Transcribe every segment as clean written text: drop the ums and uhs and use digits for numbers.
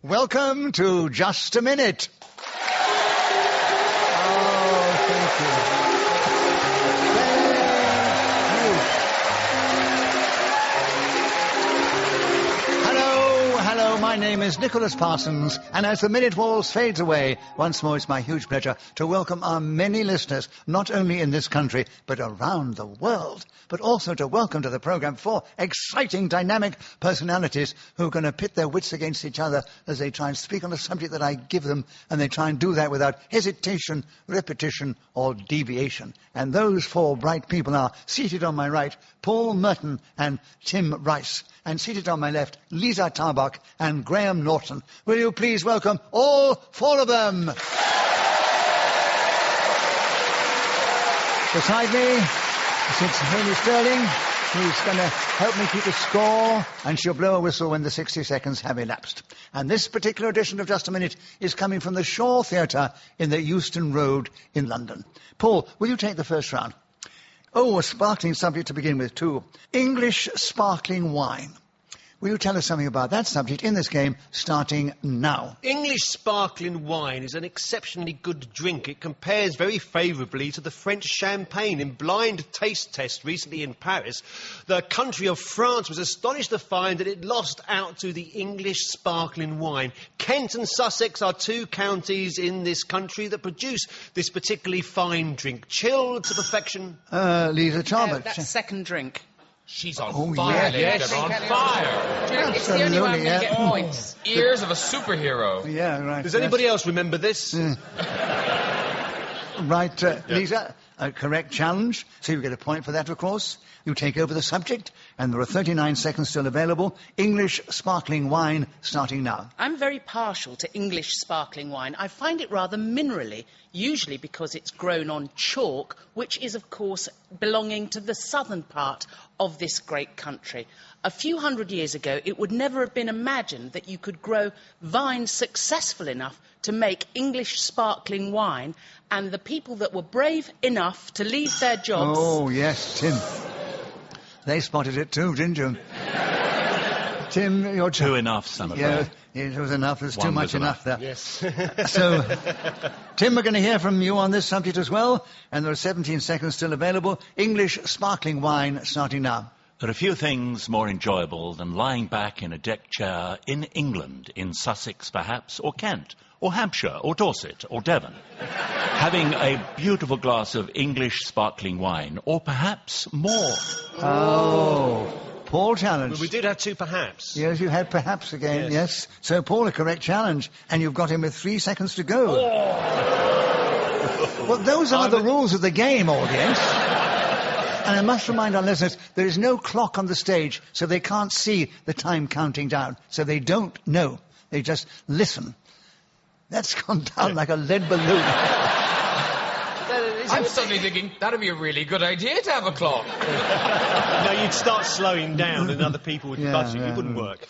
Welcome to Just a Minute. Oh, thank you. Hello, my name is Nicholas Parsons, and as the minute waltz fades away, once more it's my huge pleasure to welcome our many listeners, not only in this country, but around the world, but also to welcome to the programme four exciting, dynamic personalities who are going to pit their wits against each other as they try and speak on a subject that I give them, and they try and do that without hesitation, repetition, or deviation. And those four bright people are seated on my right, Paul Merton and Tim Rice, and seated on my left, Liza Tarbuck and Graham Norton. Will you please welcome all four of them? Beside me sits Haley Sterling, who's going to help me keep a score, and she'll blow a whistle when the 60 seconds have elapsed. And this particular edition of Just a Minute is coming from the Shaw Theatre in the Euston Road in London. Paul, will you take the first round? Oh, a sparkling subject to begin with, too. English sparkling wine. Will you tell us something about that subject in this game, starting now? English sparkling wine is an exceptionally good drink. It compares very favourably to the French champagne. In blind taste tests recently in Paris, the country of France was astonished to find that it lost out to the English sparkling wine. Kent and Sussex are two counties in this country that produce this particularly fine drink. Chilled to perfection. Liza Tarbuck. That's second drink. She's on fire, ladies and gentlemen, on fire. It's the only one that get points. Ears of a superhero. Yeah, right. Does anybody else remember this? Right, Liza, a correct challenge. So you get a point for that, of course. You take over the subject, and there are 39 seconds still available. English sparkling wine, starting now. I'm very partial to English sparkling wine. I find it rather minerally, usually because it's grown on chalk, which is, of course, belonging to the southern part of this great country. A few hundred years ago, it would never have been imagined that you could grow vines successful enough to make English sparkling wine, and the people that were brave enough to leave their jobs... Oh, yes, Tim. They spotted it too, didn't you? Tim, you're... Two enough, son of Yeah, it was enough. There's too much enough there. Yes. So, Tim, we're going to hear from you on this subject as well, and there are 17 seconds still available. English sparkling wine, starting now. There are few things more enjoyable than lying back in a deck chair in England, in Sussex perhaps, or Kent, or Hampshire, or Dorset, or Devon, having a beautiful glass of English sparkling wine, or perhaps more. Oh, Paul challenge. Well, we did have two perhaps. Yes, you had perhaps again, yes. So, Paul, a correct challenge, and you've got him with 3 seconds to go. Well, those are the rules of the game, audience. And I must remind our listeners, there is no clock on the stage, so they can't see the time counting down. So they don't know. They just listen. That's gone down like a lead balloon. I'm suddenly thinking, that'd be a really good idea to have a clock. No, you'd start slowing down and other people would budge it. It wouldn't work.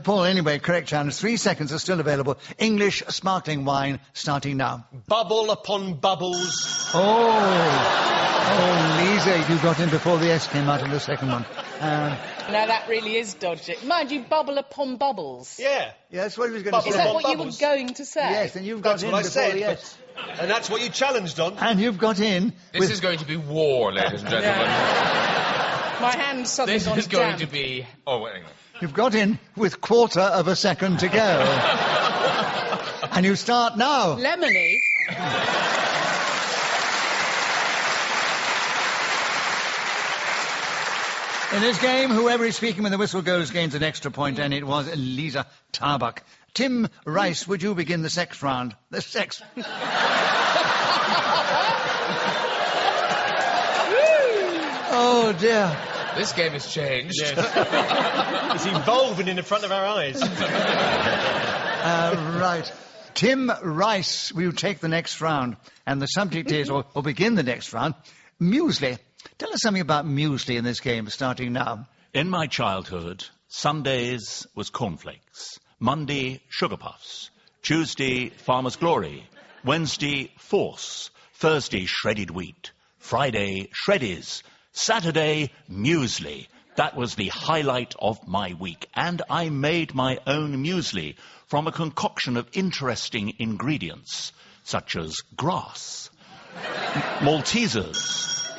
Paul, anyway, correct challenge. 3 seconds are still available. English sparkling wine, starting now. Bubble upon bubbles. Oh, Liza, you got in before the S came out in the second one. Now, that really is dodgy. Mind you, bubble upon bubbles. Yeah. Yeah, that's what he was going to say. Is that what you were going to say? Yes, and you've got That's in what I before said, the S. And that's what you challenged on. And you've got in... This is going to be war, ladies and gentlemen. My hand's suddenly This gone is going damp. to be... Oh, wait, hang on. You've got in with 1/4 of a second to go. And you start now. Lemony. In this game, whoever is speaking when the whistle goes gains an extra point, and it was Liza Tarbuck. Tim Rice, would you begin the sex round? The sex... Oh, dear. This game has changed. Yes. It's evolving in the front of our eyes. Right. Tim Rice, will you take the next round? And the subject is, or begin the next round, Muesli. Tell us something about Muesli in this game, starting now. In my childhood, Sundays was cornflakes, Monday, sugar puffs, Tuesday, farmer's glory, Wednesday, force, Thursday, shredded wheat, Friday, shreddies, Saturday, muesli, That was the highlight of my week, and I made my own muesli from a concoction of interesting ingredients, such as grass, Maltesers.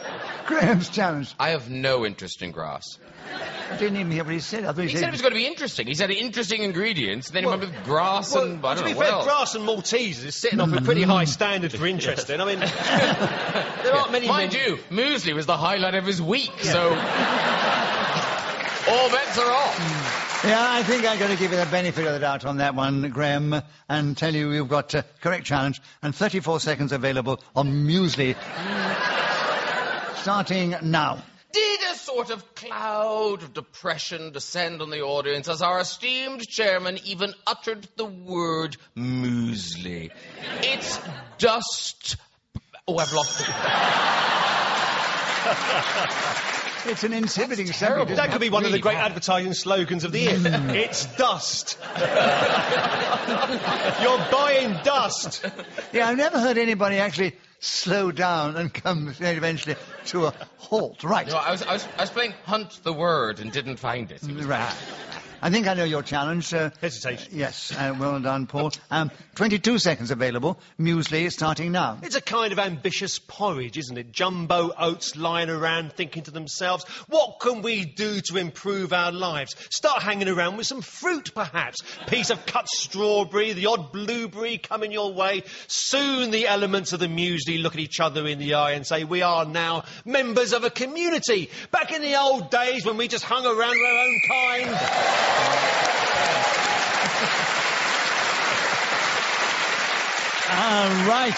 Graham's challenge. I have no interest in grass. I didn't even hear what he said. I thought He said it was going to be interesting. He said interesting ingredients, then he went with grass and... I to don't be know fair, what else. grass and Maltesers is sitting off a pretty high standard for interesting. I mean, there aren't many... Mind you, muesli was the highlight of his week, so... all bets are off. Yeah, I think I'm going to give you the benefit of the doubt on that one, Graham, and tell you you've got correct challenge and 34 seconds available on muesli. Starting now. Did a sort of cloud of depression descend on the audience as our esteemed chairman even uttered the word muesli? It's dust... Oh, I've lost it. It's an inhibiting terrible. subject. That could be one of the Really great bad. advertising slogans of the year. It's dust. You're buying dust. Yeah, I've never heard anybody actually slow down and come eventually to a halt. Right. No, I was playing Hunt the Word and didn't find it. It was Right. I think I know your challenge. Hesitation. Yes, well done, Paul. 22 seconds available. Muesli is starting now. It's a kind of ambitious porridge, isn't it? Jumbo oats lying around thinking to themselves, what can we do to improve our lives? Start hanging around with some fruit, perhaps. Piece of cut strawberry, the odd blueberry coming your way. Soon the elements of the muesli look at each other in the eye and say, we are now members of a community. Back in the old days when we just hung around with our own kind... Right.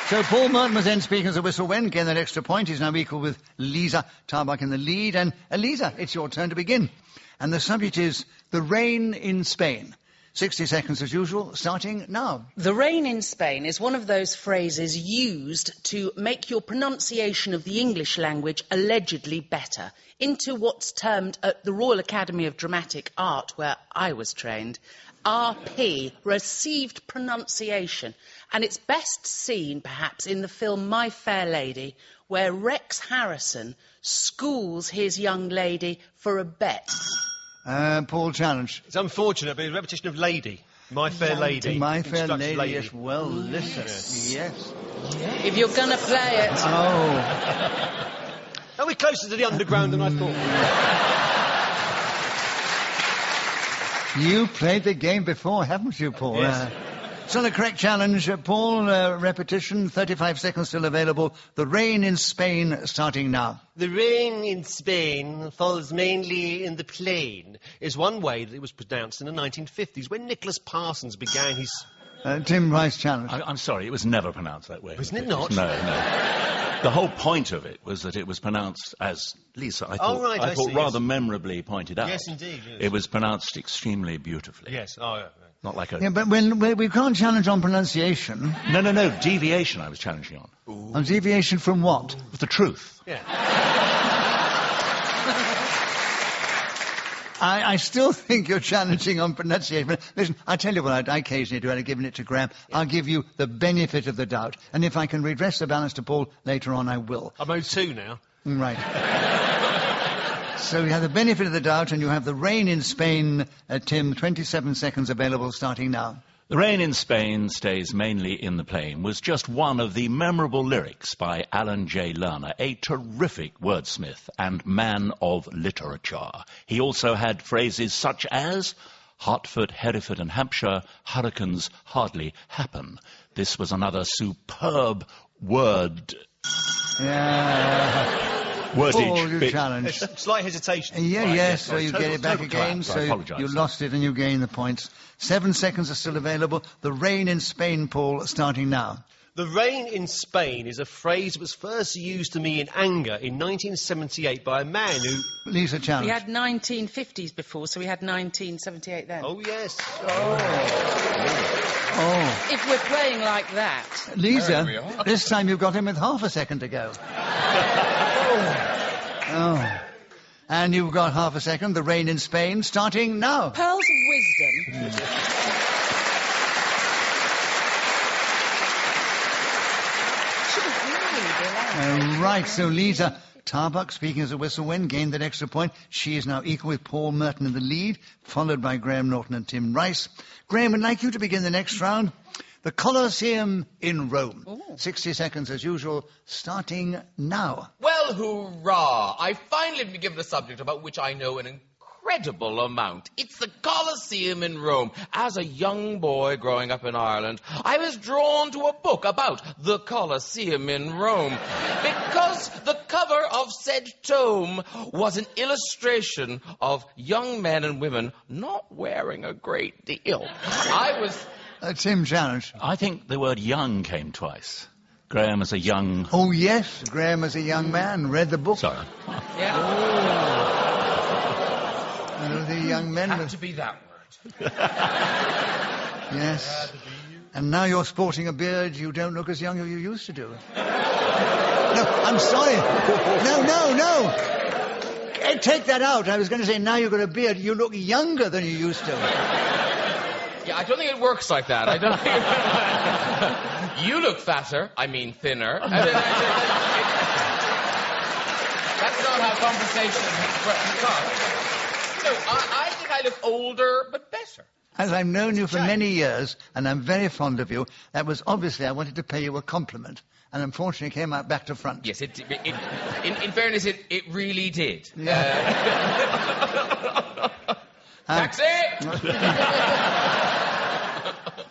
So Paul Merton was then speaking as a whistle when, getting that extra point. He's now equal with Liza, Tarbuck in the lead. And Liza, it's your turn to begin. And the subject is the rain in Spain. 60 seconds as usual, starting now. The rain in Spain is one of those phrases used to make your pronunciation of the English language allegedly better, into what's termed at the Royal Academy of Dramatic Art, where I was trained, RP, received pronunciation. And it's best seen, perhaps, in the film My Fair Lady, where Rex Harrison schools his young lady for a bet. Paul, challenge. It's unfortunate, but it's a repetition of Lady. My Fair Lady. My Fair Instructs Lady, yes, well, listen. Yes. If you're going to play it... Oh. Are we closer to the underground than I thought? You played the game before, haven't you, Paul? Yes. So the correct challenge, Paul, repetition, 35 seconds still available. The rain in Spain, starting now. The rain in Spain falls mainly in the plain, is one way that it was pronounced in the 1950s, when Nicholas Parsons began his... Tim Rice, challenge. I'm sorry, it was never pronounced that way. Wasn't it not? No. The whole point of it was that it was pronounced as Lisa, I thought, I see, rather yes. memorably pointed out. Yes, indeed, yes. It was pronounced extremely beautifully. Yes, oh, yeah. Not like a... Yeah, but when we can't challenge on pronunciation. No, deviation I was challenging on. On deviation from what? With the truth. Yeah. I still think you're challenging on pronunciation. But listen, I tell you what I occasionally do, and I've given it to Graham. I'll give you the benefit of the doubt. And if I can redress the balance to Paul later on, I will. I'm 0-2 now. Right. So you have the benefit of the doubt, and you have the rain in Spain, Tim, 27 seconds available, starting now. The rain in Spain stays mainly in the plain was just one of the memorable lyrics by Alan J. Lerner, a terrific wordsmith and man of literature. He also had phrases such as, Hertford, Hereford and Hampshire, hurricanes hardly happen. This was another superb word... Yeah. Wordage. Paul, you challenge. Slight hesitation. Yes, so you total- get it back total again, collapse. so I apologise. you lost it and you gain the points. 7 seconds are still available. The rain in Spain, Paul, starting now. The rain in Spain is a phrase that was first used to me in anger in 1978 by a man who... Lisa, challenge. We had 1950s before, so we had 1978 then. Oh, yes. Oh. If we're playing like that... There we Lisa, are. this time you've got him with half a second to go. Oh. And you've got half a second. The rain in Spain, starting now. Pearls of wisdom. Right, so Lisa, Tarbuck, speaking as a whistle wind, gained that extra point. She is now equal with Paul Merton in the lead, followed by Graham Norton and Tim Rice. Graham, would like you to begin the next round. The Colosseum in Rome. Ooh. 60 seconds as usual, starting now. Well, hurrah! I finally been given a subject about which I know an incredible amount. It's the Colosseum in Rome. As a young boy growing up in Ireland, I was drawn to a book about the Colosseum in Rome because the cover of said tome was an illustration of young men and women not wearing a great deal. I was... Tim, challenge. I think the word young came twice. Graham as a young... Oh, yes, Graham as a young man read the book. Sorry. Yeah. The young men... Had to be that word. Yes. And now you're sporting a beard, you don't look as young as you used to do. No, I'm sorry. No. Take that out. I was going to say, now you've got a beard, you look younger than you used to. Yeah, I don't think it works like that. I don't think you look fatter. I mean thinner. That's not how conversation goes. No, I think I look older, but better. As I've known you for many years, and I'm very fond of you, that was obviously I wanted to pay you a compliment, and unfortunately came out back to front. Yes, in fairness, it really did. Yeah. Taxi!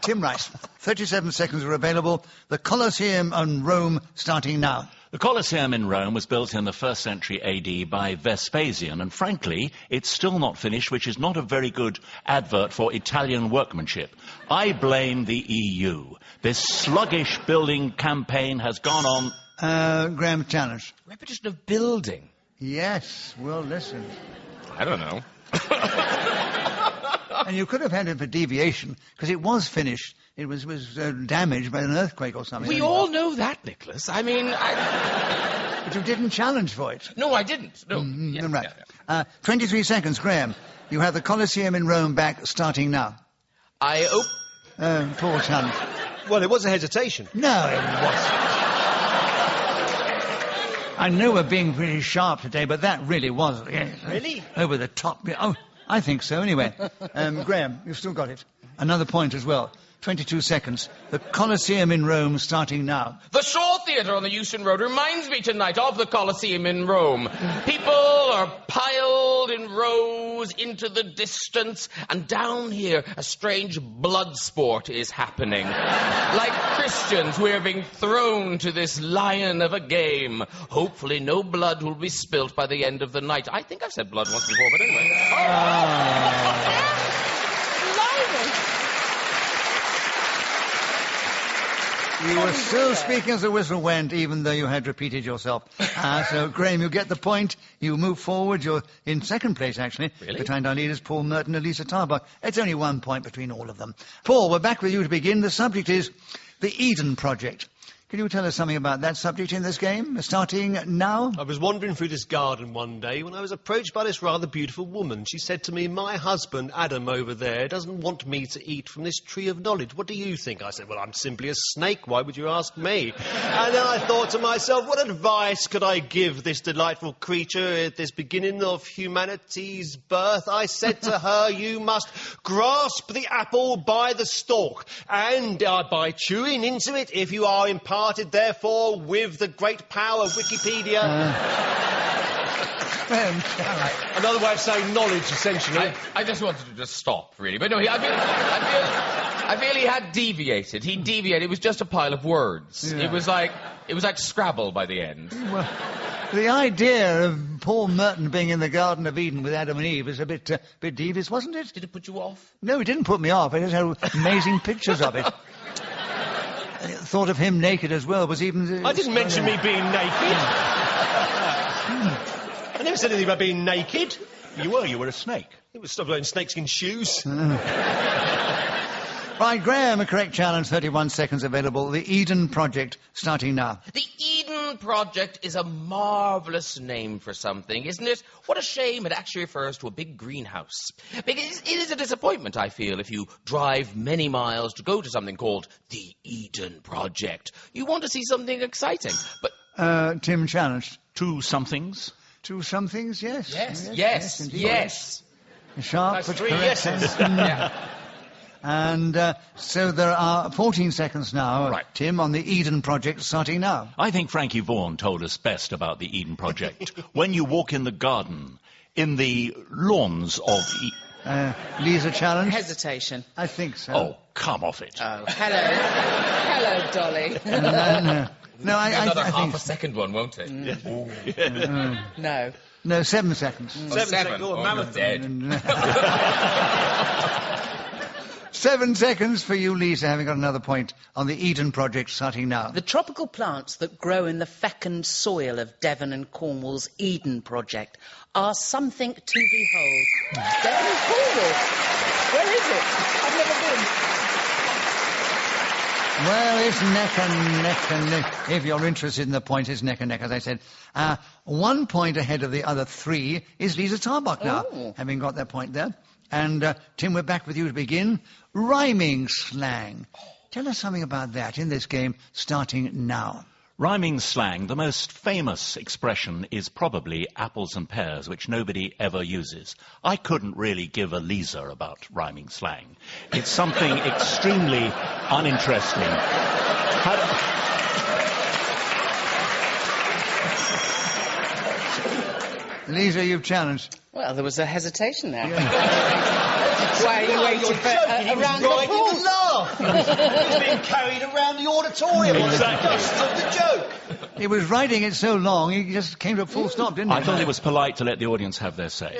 Tim Rice, 37 seconds are available. The Colosseum in Rome starting now. The Colosseum in Rome was built in the 1st century AD by Vespasian, and frankly, it's still not finished, which is not a very good advert for Italian workmanship. I blame the EU. This sluggish building campaign has gone on... Graham, challenge. Repetition of building. Yes, well, listen. I don't know. And you could have had it for deviation, because it was finished. It was damaged by an earthquake or something. We all know that, Nicholas. I mean, But you didn't challenge for it. No, I didn't. No. Right. 23 seconds, Graham. You have the Colosseum in Rome back starting now. Paul challenge. Well, it was a hesitation. No, it wasn't. I know we're being pretty sharp today, but that really was... Really? Over the top. Oh, I think so, anyway. Graham, you've still got it. Another point as well. 22 seconds. The Colosseum in Rome starting now. The Shaw Theatre on the Euston Road reminds me tonight of the Colosseum in Rome. People are piled in rows into the distance, and down here a strange blood sport is happening. Like Christians, we're being thrown to this lion of a game. Hopefully no blood will be spilt by the end of the night. I think I've said blood once before, but anyway. You were still speaking as the whistle went, even though you had repeated yourself. So, Graham, you get the point. You move forward. You're in second place, actually, behind our leaders, Paul Merton and Liza Tarbuck. It's only 1 point between all of them. Paul, we're back with you to begin. The subject is the Eden Project. Can you tell us something about that subject in this game, starting now? I was wandering through this garden one day when I was approached by this rather beautiful woman. She said to me, "My husband, Adam, over there, doesn't want me to eat from this tree of knowledge. What do you think?" I said, "Well, I'm simply a snake. Why would you ask me?" And then I thought to myself, what advice could I give this delightful creature at this beginning of humanity's birth? I said to her, "You must grasp the apple by the stalk, and by chewing into it, if you are imparted, therefore, with the great power of Wikipedia." Another way of saying knowledge, essentially. I just wanted to just stop, really. But no, I feel he had deviated. He deviated. It was just a pile of words. Yeah. It was like Scrabble by the end. Well, the idea of Paul Merton being in the Garden of Eden with Adam and Eve is a bit devious, wasn't it? Did it put you off? No, it didn't put me off. I just had amazing pictures of it. Thought of him naked as well was even... I didn't mention me being naked. I never said anything about being naked. You were a snake. It was stop wearing snakeskin shoes. Right, Graham, a correct challenge, 31 seconds available. The Eden Project, starting now. The Eden Project is a marvellous name for something, isn't it? What a shame it actually refers to a big greenhouse. Because it is a disappointment, I feel, if you drive many miles to go to something called the Eden Project. You want to see something exciting, but Tim challenged. 2 somethings. 2 somethings, yes. Yes. Indeed. Sharp, That's but 3 correct yeses. answer. And so there are 14 seconds now, Right. Tim, on the Eden Project, starting now. I think Frankie Vaughan told us best about the Eden Project. When you walk in the garden, in the lawns of Liza challenge? Hesitation. I think so. Oh, come off it. Oh, hello. Hello, Dolly. No, I Another think... half a second one, won't it? No. No, 7 seconds. 7 seconds. Oh, Oh, marathon. dead. 7 seconds for you, Lisa, having got another point on the Eden Project starting now. The tropical plants that grow in the fecund soil of Devon and Cornwall's Eden Project are something to behold. Devon and Cornwall? Where is it? I've never been. Well, it's neck and neck and neck. If you're interested in the point, it's neck and neck, as I said. 1 point ahead of the other 3 is Liza Tarbuck now, Oh. having got that point there. And, Tim, we're back with you to begin. Rhyming slang. Tell us something about that in this game, starting now. Rhyming slang, the most famous expression is probably apples and pears, which nobody ever uses. I couldn't really give a Lisa about rhyming slang. It's something extremely uninteresting. Lisa, you've challenged. Well, there was a hesitation there. Why are you waiting for a round of Right in applause? the laugh. He was being carried around the auditorium on the Exactly. dust of the joke. He was writing it so long, he just came to a full stop, didn't he? I thought it was polite to let the audience have their say.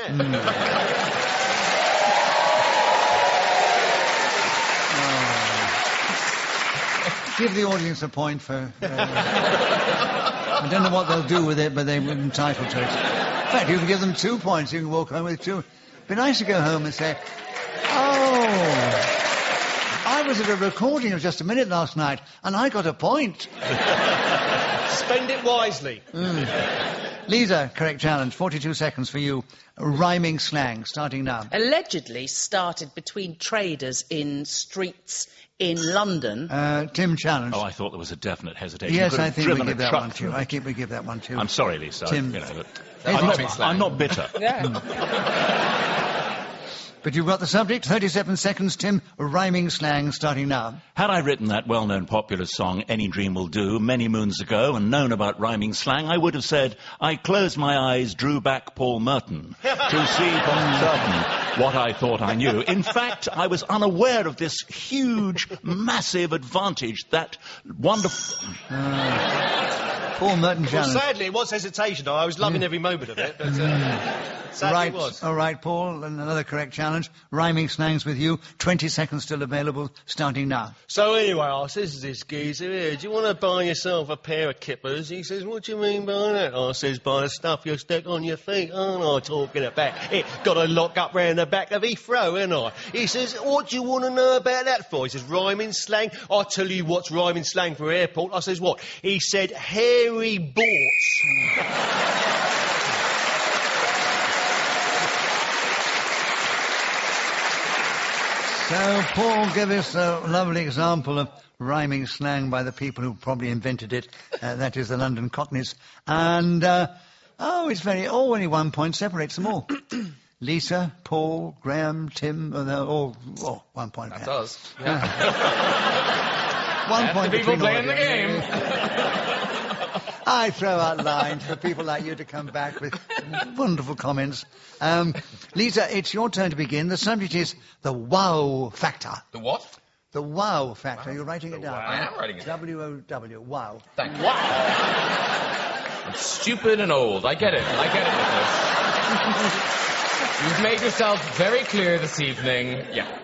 Give the audience a point for... I don't know what they'll do with it, but they're entitled to it. In fact, you can give them 2 points. You can walk home with 2. It'd be nice to go home and say, oh, I was at a recording of Just a Minute last night, and I got a point. Spend it wisely. Lisa, correct challenge. 42 seconds for you. Rhyming slang, starting now. Allegedly started between traders in streets in London. Tim challenge. Oh, I thought there was a definite hesitation. Yes, Could I have think we driven give a that truck one to through you. it. I think we give that one to you. I'm sorry, Lisa. Tim. But Rhyming I'm not bitter. But you've got the subject. 37 seconds, Tim. Rhyming slang, starting now. Had I written that well-known popular song, Any Dream Will Do, many moons ago, and known about rhyming slang, I would have said, I closed my eyes, drew back Paul Merton, to see for certain what I thought I knew. In fact, I was unaware of this huge, massive advantage, that wonderful... Paul Merton Well, challenge. sadly, it was hesitation. I was loving every moment of it, but sadly Right. it was. All right, Paul, and another correct challenge. Rhyming slangs with you. 20 seconds still available, starting now. So anyway, I says to this geezer here, do you want to buy yourself a pair of kippers? He says, what do you mean by that? I says, by the stuff you stick on your feet. Aren't I talking about? It got a lock up round the back of Heathrow, ain't I? He says, what do you want to know about that for? He says, rhyming slang. I'll tell you what's rhyming slang for airport. I says, what? He said, hairy borts. So, Paul gave us a lovely example of rhyming slang by the people who probably invented it. That is the London Cockneys. And, only 1 point separates them all. Lisa, Paul, Graham, Tim, they're all 1 point. That does. 1 That's point the people between all playing of the you. game. I throw out lines for people like you to come back with wonderful comments. Lisa, it's your turn to begin. The subject is the wow factor. The what? The wow factor. You're writing it down. I am writing it down. W-O-W. Wow. Thank you. I'm stupid and old. I get it. Nicholas. You've made yourself very clear this evening. Yeah.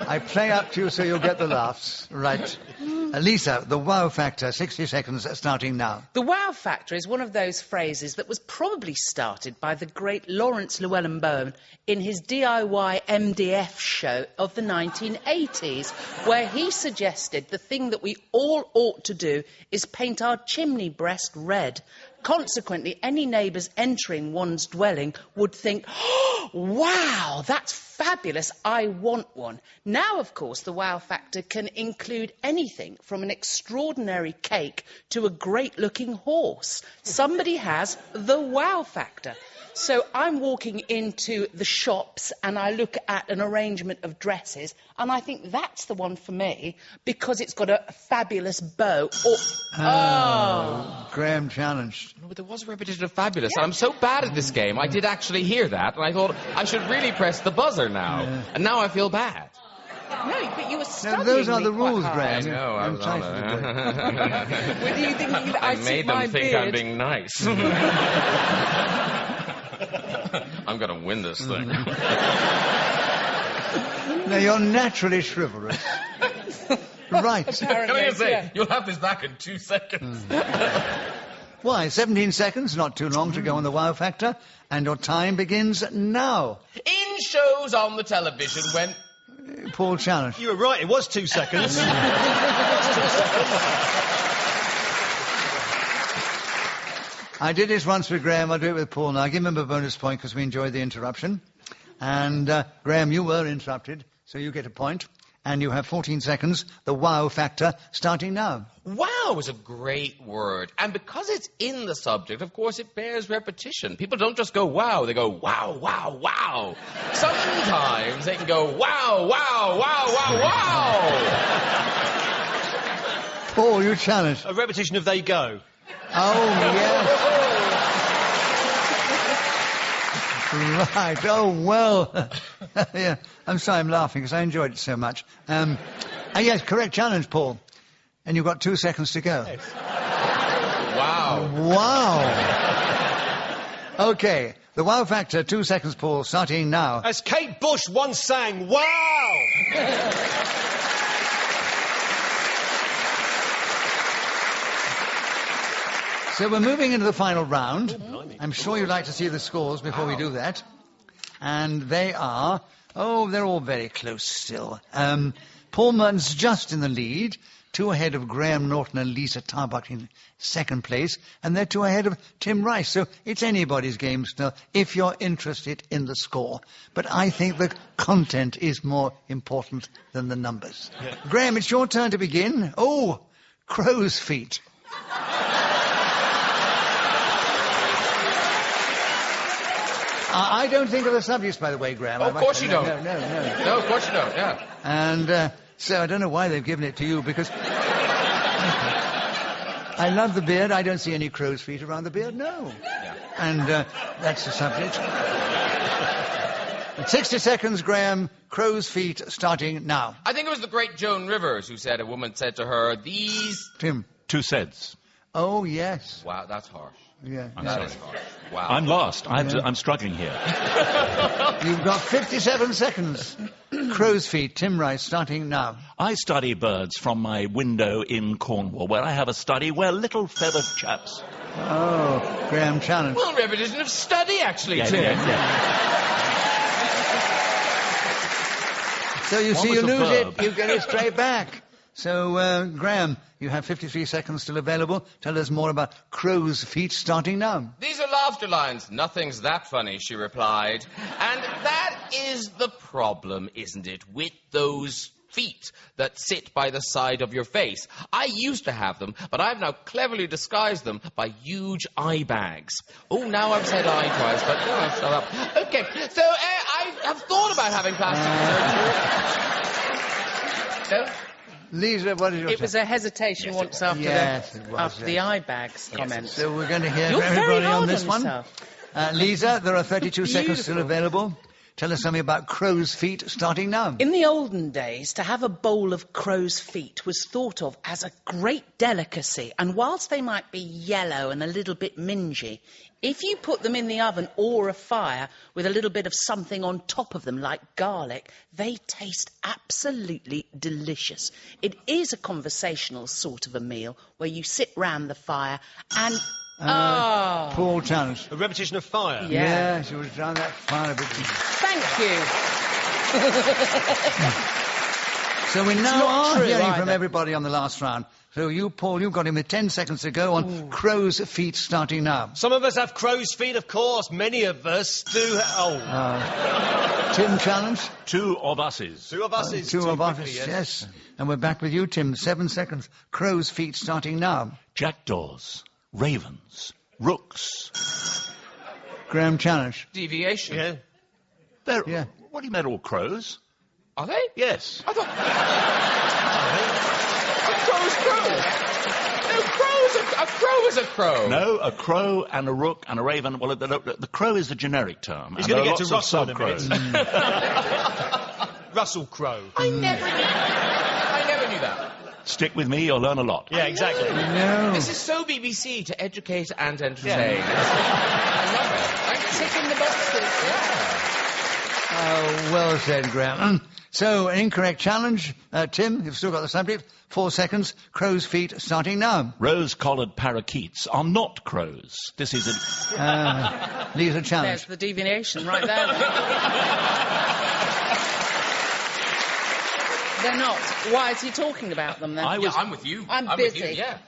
I play up to you so you'll get the laughs. Right. Lisa, the wow factor. 60 seconds starting now. The wow factor is one of those phrases that was probably started by the great Lawrence Llewellyn-Bowen in his DIY MDF show of the 1980s, where he suggested the thing that we all ought to do is paint our chimney breast red. Consequently, any neighbours entering one's dwelling would think, oh, wow, that's fabulous, I want one. Now, of course, the wow factor can include anything from an extraordinary cake to a great-looking horse. Somebody has the wow factor. So I'm walking into the shops and I look at an arrangement of dresses and I think that's the one for me because it's got a fabulous bow. Graham challenged. No, but there was a repetition of fabulous. Yeah. I'm so bad at this game, I did actually hear that, and I thought I should really press the buzzer now. Yeah. And now I feel bad. No, but you were studying. No, those are the rules, Graham. I know, I was on it. Well, do you think I made them think I'm being nice. I'm going to win this thing. Now, you're naturally chivalrous. Right. Can I just say, you'll have this back in 2 seconds. Why, 17 seconds, not too long to go on the wow factor, and your time begins now. In shows on the television when... Paul challenged. You were right, it was 2 seconds. I did this once with Graham, I'll do it with Paul now. Give him a bonus point because we enjoyed the interruption. And, Graham, you were interrupted, so you get a point. And you have 14 seconds, the wow factor, starting now. Wow is a great word. And because it's in the subject, of course, it bears repetition. People don't just go wow, they go wow, wow, wow. Sometimes they can go wow, wow, wow, wow, wow. Paul, you challenged. A repetition of they go. Oh, yes. Right, oh, well. Yeah, I'm sorry I'm laughing because I enjoyed it so much. Yes, correct challenge, Paul. And you've got 2 seconds to go. Yes. Wow. Wow. Okay, the wow factor, 2 seconds, Paul, starting now. As Kate Bush once sang, wow! So we're moving into the final round. I'm sure you'd like to see the scores before we do that. And they are... Oh, they're all very close still. Paul Merton's just in the lead, 2 ahead of Graham Norton and Liza Tarbuck in second place, and they're 2 ahead of Tim Rice. So it's anybody's game still, if you're interested in the score. But I think the content is more important than the numbers. Yeah. Graham, it's your turn to begin. Oh, crow's feet. I don't think of the subjects, by the way, Graham. Oh, of course you don't. No. No, of course you don't, yeah. And so I don't know why they've given it to you, because I love the beard. I don't see any crow's feet around the beard, no. Yeah. And that's the subject. 60 seconds, Graham. Crow's feet starting now. I think it was the great Joan Rivers who said, a woman said to her, these... Tim. 2 cents. Oh, yes. Wow, that's harsh. Yeah. That is harsh. Wow. I'm lost. I'm struggling here. You've got 57 seconds. Crow's feet, Tim Rice, starting now. I study birds from my window in Cornwall, where I have a study where little feathered chaps... Oh, Graham challenge. Well, repetition of study, actually, Tim. Yeah. So you see, you lose it, you get it straight back. So, Graham, you have 53 seconds still available. Tell us more about crow's feet starting now. These are laughter lines. Nothing's that funny, she replied. And that is the problem, isn't it, with those feet that sit by the side of your face. I used to have them, but I've now cleverly disguised them by huge eye bags. Oh, now I've said eye twice, but no, shut up. Okay, so I have thought about having plastic surgery. No? Liza, what is your It was a hesitation once after the eye bags comment. So we're going to hear You're from everybody very hard on this on one. Liza, there are 32 seconds still available. Tell us something about crow's feet starting now. In the olden days, to have a bowl of crow's feet was thought of as a great delicacy, and whilst they might be yellow and a little bit mingy, if you put them in the oven or a fire with a little bit of something on top of them, like garlic, they taste absolutely delicious. It is a conversational sort of a meal where you sit round the fire and... Paul challenge. A repetition of fire. Yeah, she was around that fire a bit. Thank you. So we now are hearing from everybody on the last round. So you, Paul, you've got him with 10 seconds to go on crow's feet starting now. Some of us have crow's feet, of course. Many of us do. Tim, challenge? Two of us's. Two of us is Two of us, quickly, yes. And we're back with you, Tim. 7 seconds. Crow's feet starting now. Jackdaws, ravens, rooks. Graham, challenge. Deviation. Yeah. Yeah. What do you mean all crows? Are they? Yes. I thought... Crow's crow. No, a crow is a crow. No, a crow and a rook and a raven. Well, the crow is the generic term. He's going to get to Russell in a sub-crows. minute. Russell Crowe. I never knew that. Stick with me, you'll learn a lot. Yeah, exactly. No. This is so BBC, to educate and entertain. I love it. I'm Ticking the boxes. Oh, well said, Graham. So, an incorrect challenge. Tim, you've still got the subject. 4 seconds. Crow's feet starting now. Rose-collared parakeets are not crows. This is a... Liza, There's challenge. the deviation right there. They're not. Why is he talking about them then? I'm with you. I'm with you, busy. yeah.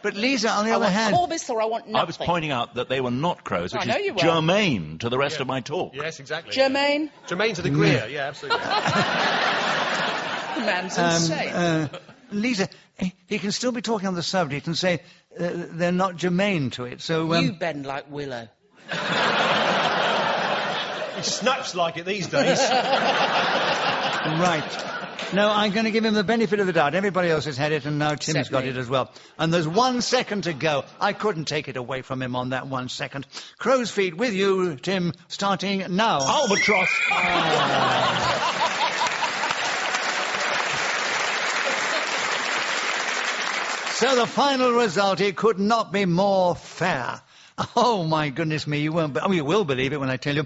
But Liza, on the I other want hand... Corbis or I want nothing. I was pointing out that they were not crows, which I know is you were. germane to the rest of my talk. Yes, exactly. Germaine? Germaine to the Greer, yeah, absolutely. The man's insane. Lisa, he can still be talking on the subject and say they're not germane to it, so... You bend like Willow. He snaps like it these days. Right. No, I'm going to give him the benefit of the doubt. Everybody else has had it, and now Tim's got it as well. And there's 1 second to go. I couldn't take it away from him on that 1 second. Crow's feet with you, Tim, starting now. Albatross! So the final result, it could not be more fair. Oh, my goodness me, you will believe it when I tell you.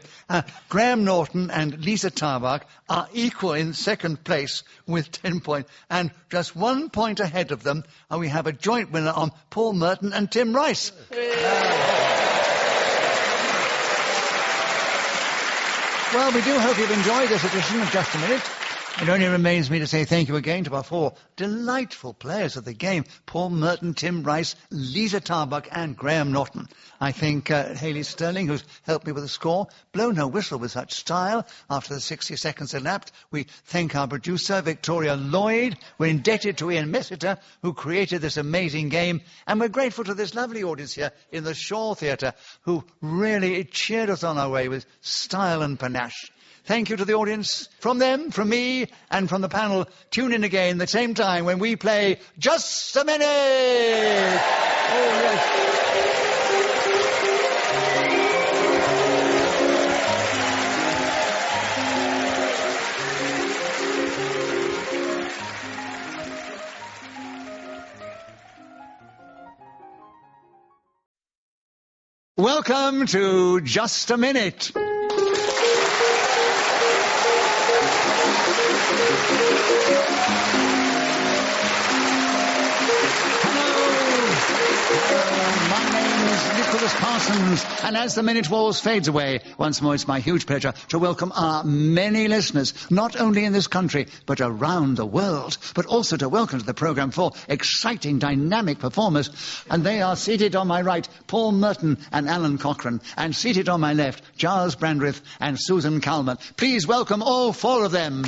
Graham Norton and Liza Tarbuck are equal in second place with 10 points. And just 1 point ahead of them, we have a joint winner on Paul Merton and Tim Rice. Well, we do hope you've enjoyed this edition of Just a Minute. It only remains me to say thank you again to our 4 delightful players of the game, Paul Merton, Tim Rice, Liza Tarbuck and Graham Norton. I thank Hayley Sterling, who's helped me with the score, blown her whistle with such style after the 60 seconds elapsed. We thank our producer, Victoria Lloyd. We're indebted to Ian Messiter, who created this amazing game. And we're grateful to this lovely audience here in the Shaw Theatre, who really cheered us on our way with style and panache. Thank you to the audience, from them, from me, and from the panel. Tune in again at the same time when we play Just a Minute! Oh, yes. Welcome to Just a Minute. Parsons, and as the minute walls fades away, once more it's my huge pleasure to welcome our many listeners, not only in this country, but around the world, but also to welcome to the programme 4 exciting, dynamic performers. And they are seated on my right, Paul Merton and Alun Cochrane, and seated on my left, Gyles, Brandreth and Susan Calman. Please welcome all 4 of them.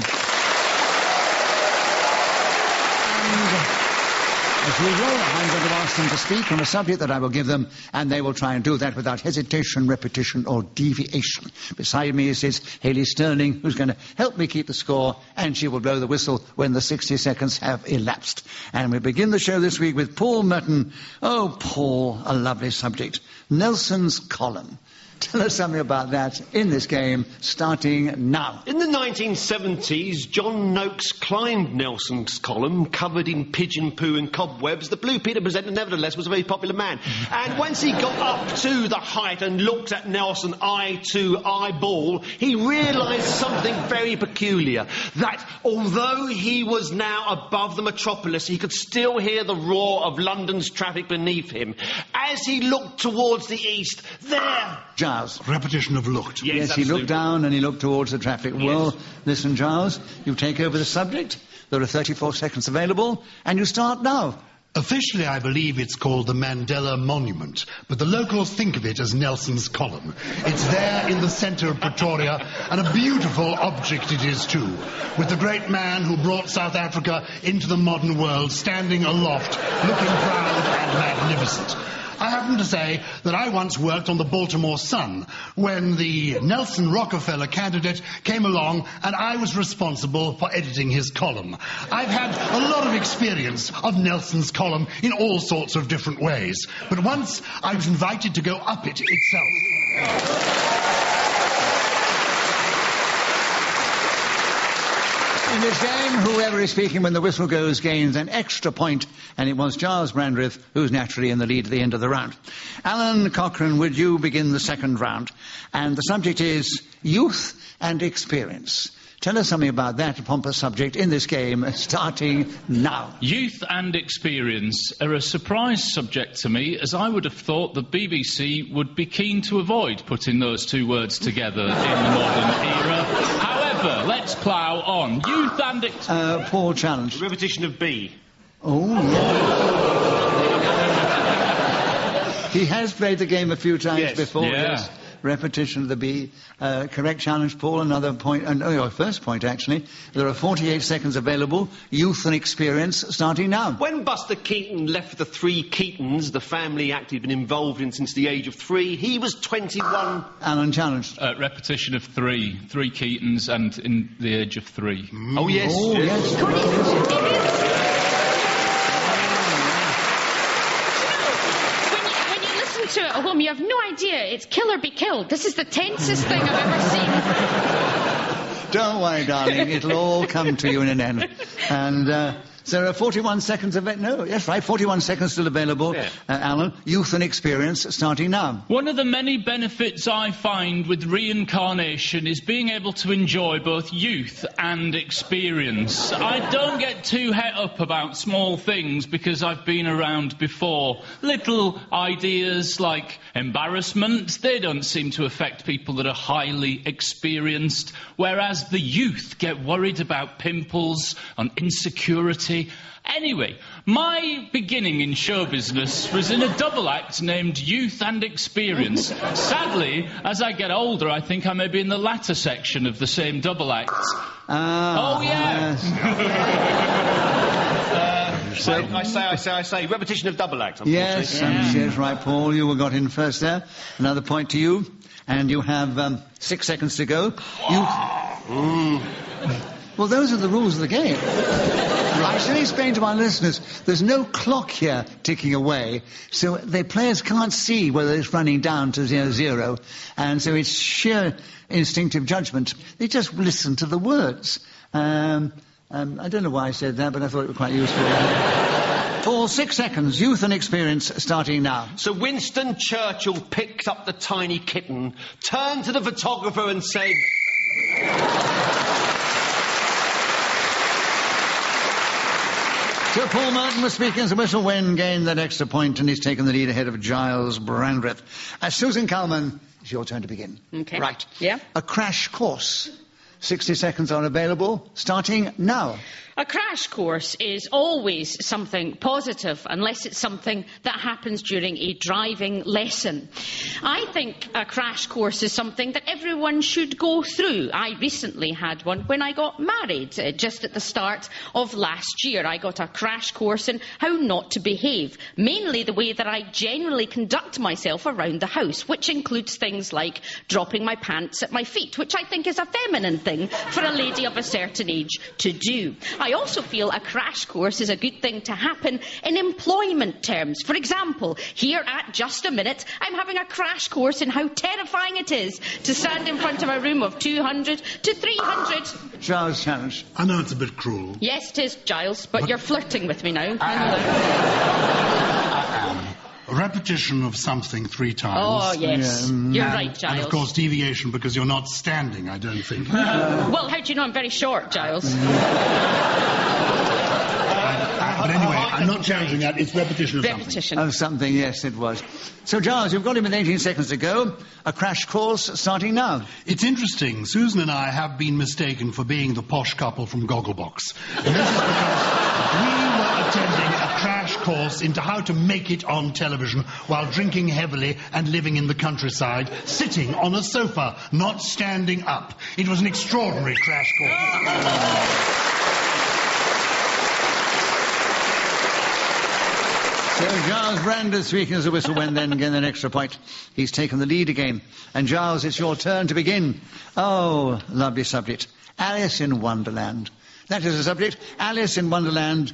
As usual, I'm going to ask them to speak on a subject that I will give them, and they will try and do that without hesitation, repetition, or deviation. Beside me is Hayley Sterling, who's going to help me keep the score, and she will blow the whistle when the 60 seconds have elapsed. And we begin the show this week with Paul Merton. Oh, Paul, a lovely subject. Nelson's column. Tell us something about that in this game, starting now. In the 1970s, John Noakes climbed Nelson's column, covered in pigeon poo and cobwebs. The Blue Peter presenter, nevertheless, was a very popular man. And once he got up to the height and looked at Nelson eye to eyeball, he realised something very peculiar. That although he was now above the metropolis, he could still hear the roar of London's traffic beneath him. As he looked towards the east, there... Gyles. Repetition of looked. Yes, he looked down and he looked towards the traffic. Yes. Well, listen, Gyles, you take over the subject. There are 34 seconds available, and you start now. Officially, I believe it's called the Mandela Monument, but the locals think of it as Nelson's Column. It's there in the centre of Pretoria, and a beautiful object it is too, with the great man who brought South Africa into the modern world standing aloft, looking proud and magnificent. I happen to say that I once worked on the Baltimore Sun when the Nelson Rockefeller candidate came along and I was responsible for editing his column. I've had a lot of experience of Nelson's column in all sorts of different ways, but once I was invited to go up it itself. In this game, whoever is speaking when the whistle goes gains an extra point, and it was Gyles Brandreth who's naturally in the lead at the end of the round. Alun, Cochrane, would you begin the second round? And the subject is youth and experience. Tell us something about that pompous subject in this game, starting now. Youth and experience are a surprise subject to me, as I would have thought the BBC would be keen to avoid putting those two words together in the modern era. However, let's plough on. Youth and experience. Paul, challenge. Repetition of B. Oh, yeah. He has played the game a few times before, yes. Repetition of the B. Correct challenge, Paul. Another point. Your first point, actually. There are 48 seconds available. Youth and experience, starting now. When Buster Keaton left the Three Keatons, the family act he'd been involved in since the age of 3, he was 21. Alan, challenged. Repetition of 3. 3 Keatons and in the age of 3. Oh, yes. Oh, yes. To it at home, you have no idea. It's kill or be killed. This is the tensest thing I've ever seen. Don't worry, darling. It'll all come to you in an end. And so there are 41 seconds of it. No, yes, right. 41 seconds still available. Yeah. Alan, youth and experience, starting now. One of the many benefits I find with reincarnation is being able to enjoy both youth and experience. I don't get too het up about small things because I've been around before. Little ideas like embarrassment, they don't seem to affect people that are highly experienced, whereas the youth get worried about pimples and insecurity. Anyway, my beginning in show business was in a double act named Youth and Experience. Sadly, as I get older, I think I may be in the latter section of the same double act. Oh, yeah. Yes. I say. Repetition of double act, unfortunately. Yes, right, Paul. You got in first there. Another point to you. And you have 6 seconds to go. Well, those are the rules of the game. I should explain to our listeners, there's no clock here ticking away, so the players can't see whether it's running down to 0-0, and so it's sheer instinctive judgment. They just listen to the words. I don't know why I said that, but I thought it was quite useful. For 6 seconds, youth and experience, starting now. So Winston Churchill picked up the tiny kitten, turned to the photographer and said... So Paul Merton was speaking as a whistle when gained that extra point, and he's taken the lead ahead of Gyles Brandreth. Susan Calman, it's your turn to begin. Okay. Right. Yeah. A crash course. 60 seconds are available, starting now. A crash course is always something positive, unless it's something that happens during a driving lesson. I think a crash course is something that everyone should go through. I recently had one when I got married, just at the start of last year. I got a crash course in how not to behave, mainly the way that I generally conduct myself around the house, which includes things like dropping my pants at my feet, which I think is a feminine thing for a lady of a certain age to do. I also feel a crash course is a good thing to happen in employment terms. For example, here at Just a Minute, I'm having a crash course in how terrifying it is to stand in front of a room of 200 to 300. Gyles, challenge. I know it's a bit cruel. Yes, it is, Gyles, but you're flirting with me now. A repetition of something 3 times. Oh, yes. You're right, Gyles. And, of course, deviation, because you're not standing, I don't think. Well, how do you know I'm very short, Gyles? But anyway, I'm not challenging that. It's repetition of Repetition. Of something, yes, it was. So, Gyles, you've got him with 18 seconds to go. A crash course starting now. It's interesting. Susan and I have been mistaken for being the posh couple from Gogglebox. And this is because we were attending a crash course course into how to make it on television while drinking heavily and living in the countryside, sitting on a sofa, not standing up. It was an extraordinary crash course. So Gyles Brandreth, speaking as a whistle, when then again an extra point. He's taken the lead again. And Gyles, it's your turn to begin. Oh, lovely subject. Alice in Wonderland. That is the subject. Alice in Wonderland.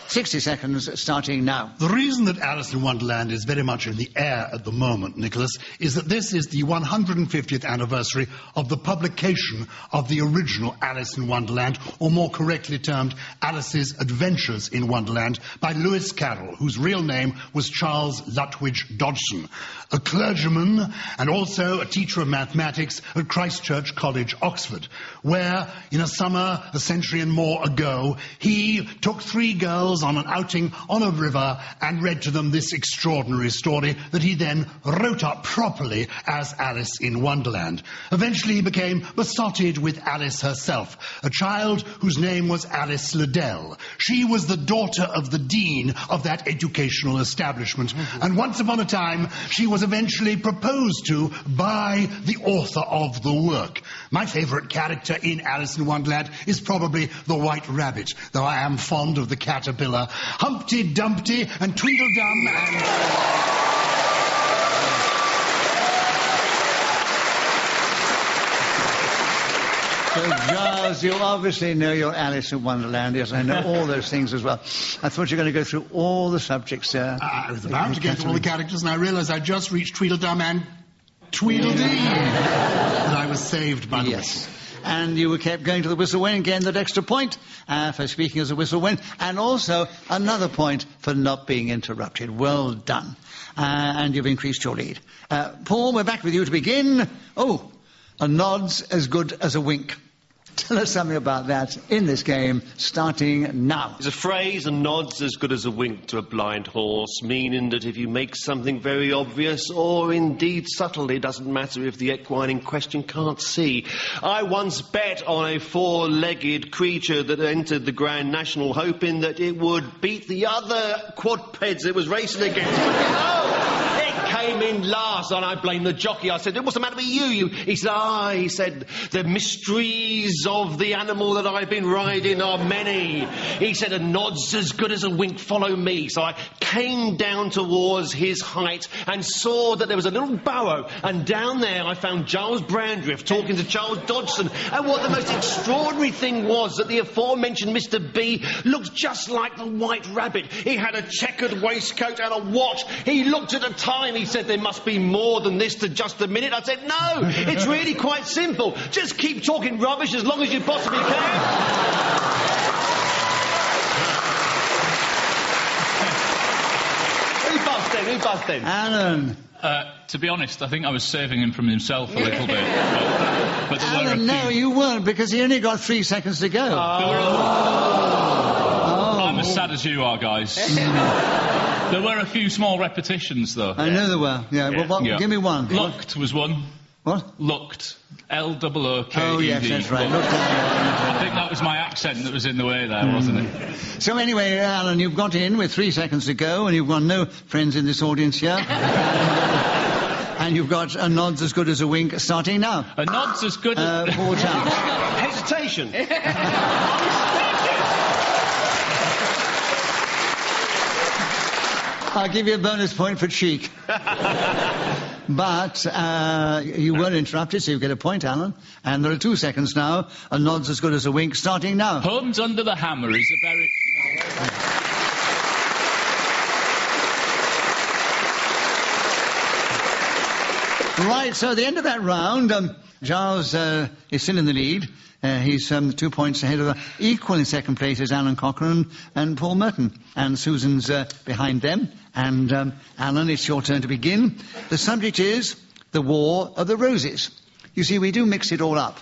60 seconds starting now. The reason that Alice in Wonderland is very much in the air at the moment, Nicholas, is that this is the 150th anniversary of the publication of the original Alice in Wonderland, or more correctly termed Alice's Adventures in Wonderland, by Lewis Carroll, whose real name was Charles Lutwidge Dodgson, a clergyman and also a teacher of mathematics at Christ Church College, Oxford, where, in a summer a century and more ago, he took 3 girls on an outing on a river and read to them this extraordinary story that he then wrote up properly as Alice in Wonderland. Eventually he became besotted with Alice herself, a child whose name was Alice Liddell. She was the daughter of the dean of that educational establishment, and once upon a time she was eventually proposed to by the author of the work. My favourite character in Alice in Wonderland is probably the White Rabbit, though I am fond of the caterpillar. Humpty Dumpty and Tweedledum and... So, Gyles, you obviously know your Alice in Wonderland. Yes, I know all those things as well. I thought you were going to go through all the subjects there. I was about to get to all the characters, and I realised I just reached Tweedledum and Tweedledee. And I was saved by the whistle. And you were kept going to the whistle when again that extra point for speaking as a whistle when, and also another point for not being interrupted. Well done. And you've increased your lead. Paul, we're back with you to begin. Oh, a nod's as good as a wink. Tell us something about that in this game, starting now. It's a phrase, a nod's as good as a wink to a blind horse, meaning that if you make something very obvious or indeed subtle, it doesn't matter if the equine in question can't see. I once bet on a 4-legged creature that entered the Grand National hoping that it would beat the other quadrupeds it was racing against. But no! It came in last, and I blamed the jockey. I said, what's the matter with you? He said, the mysteries of the animal that I've been riding are many. He said, a nod's as good as a wink, follow me. So I came down towards his height and saw that there was a little burrow, and down there I found Gyles Brandreth talking to Charles Dodgson. And what the most extraordinary thing was that the aforementioned Mr. B looked just like the White Rabbit. He had a checkered waistcoat and a watch. He looked at the time. He said, there must be more than this to just a minute. I said, no, it's really quite simple. Just keep talking rubbish as long as you possibly can. Who buzzed then? Alun. To be honest, I think I was saving him from himself a little bit. But there were a few... No, you weren't, because he only got 3 seconds to go. I'm as sad as you are, guys. There were a few small repetitions, though. I know there were. Yeah. Well, give me one. Looked was one. What? Looked. L-O-O-K-E-D. Oh, yes, that's right. I think that was my accent that was in the way there, wasn't it? So anyway, Alun, you've got in with 3 seconds to go, and you've got no friends in this audience here. And you've got a nod's as good as a wink starting now. A nod's as good as... Paul Chance. Hesitation. I'll give you a bonus point for cheek. But you were interrupted, so you get a point, Alun. And there are 2 seconds now. A nod's as good as a wink, starting now. Holmes Under the Hammer is a very... Right, so at the end of that round, Gyles is still in the lead. He's 2 points ahead of the equal in second place is Alan Cochrane and Paul Merton. And Susan's behind them. And Alun, it's your turn to begin. The subject is the War of the Roses. You see, we do mix it all up.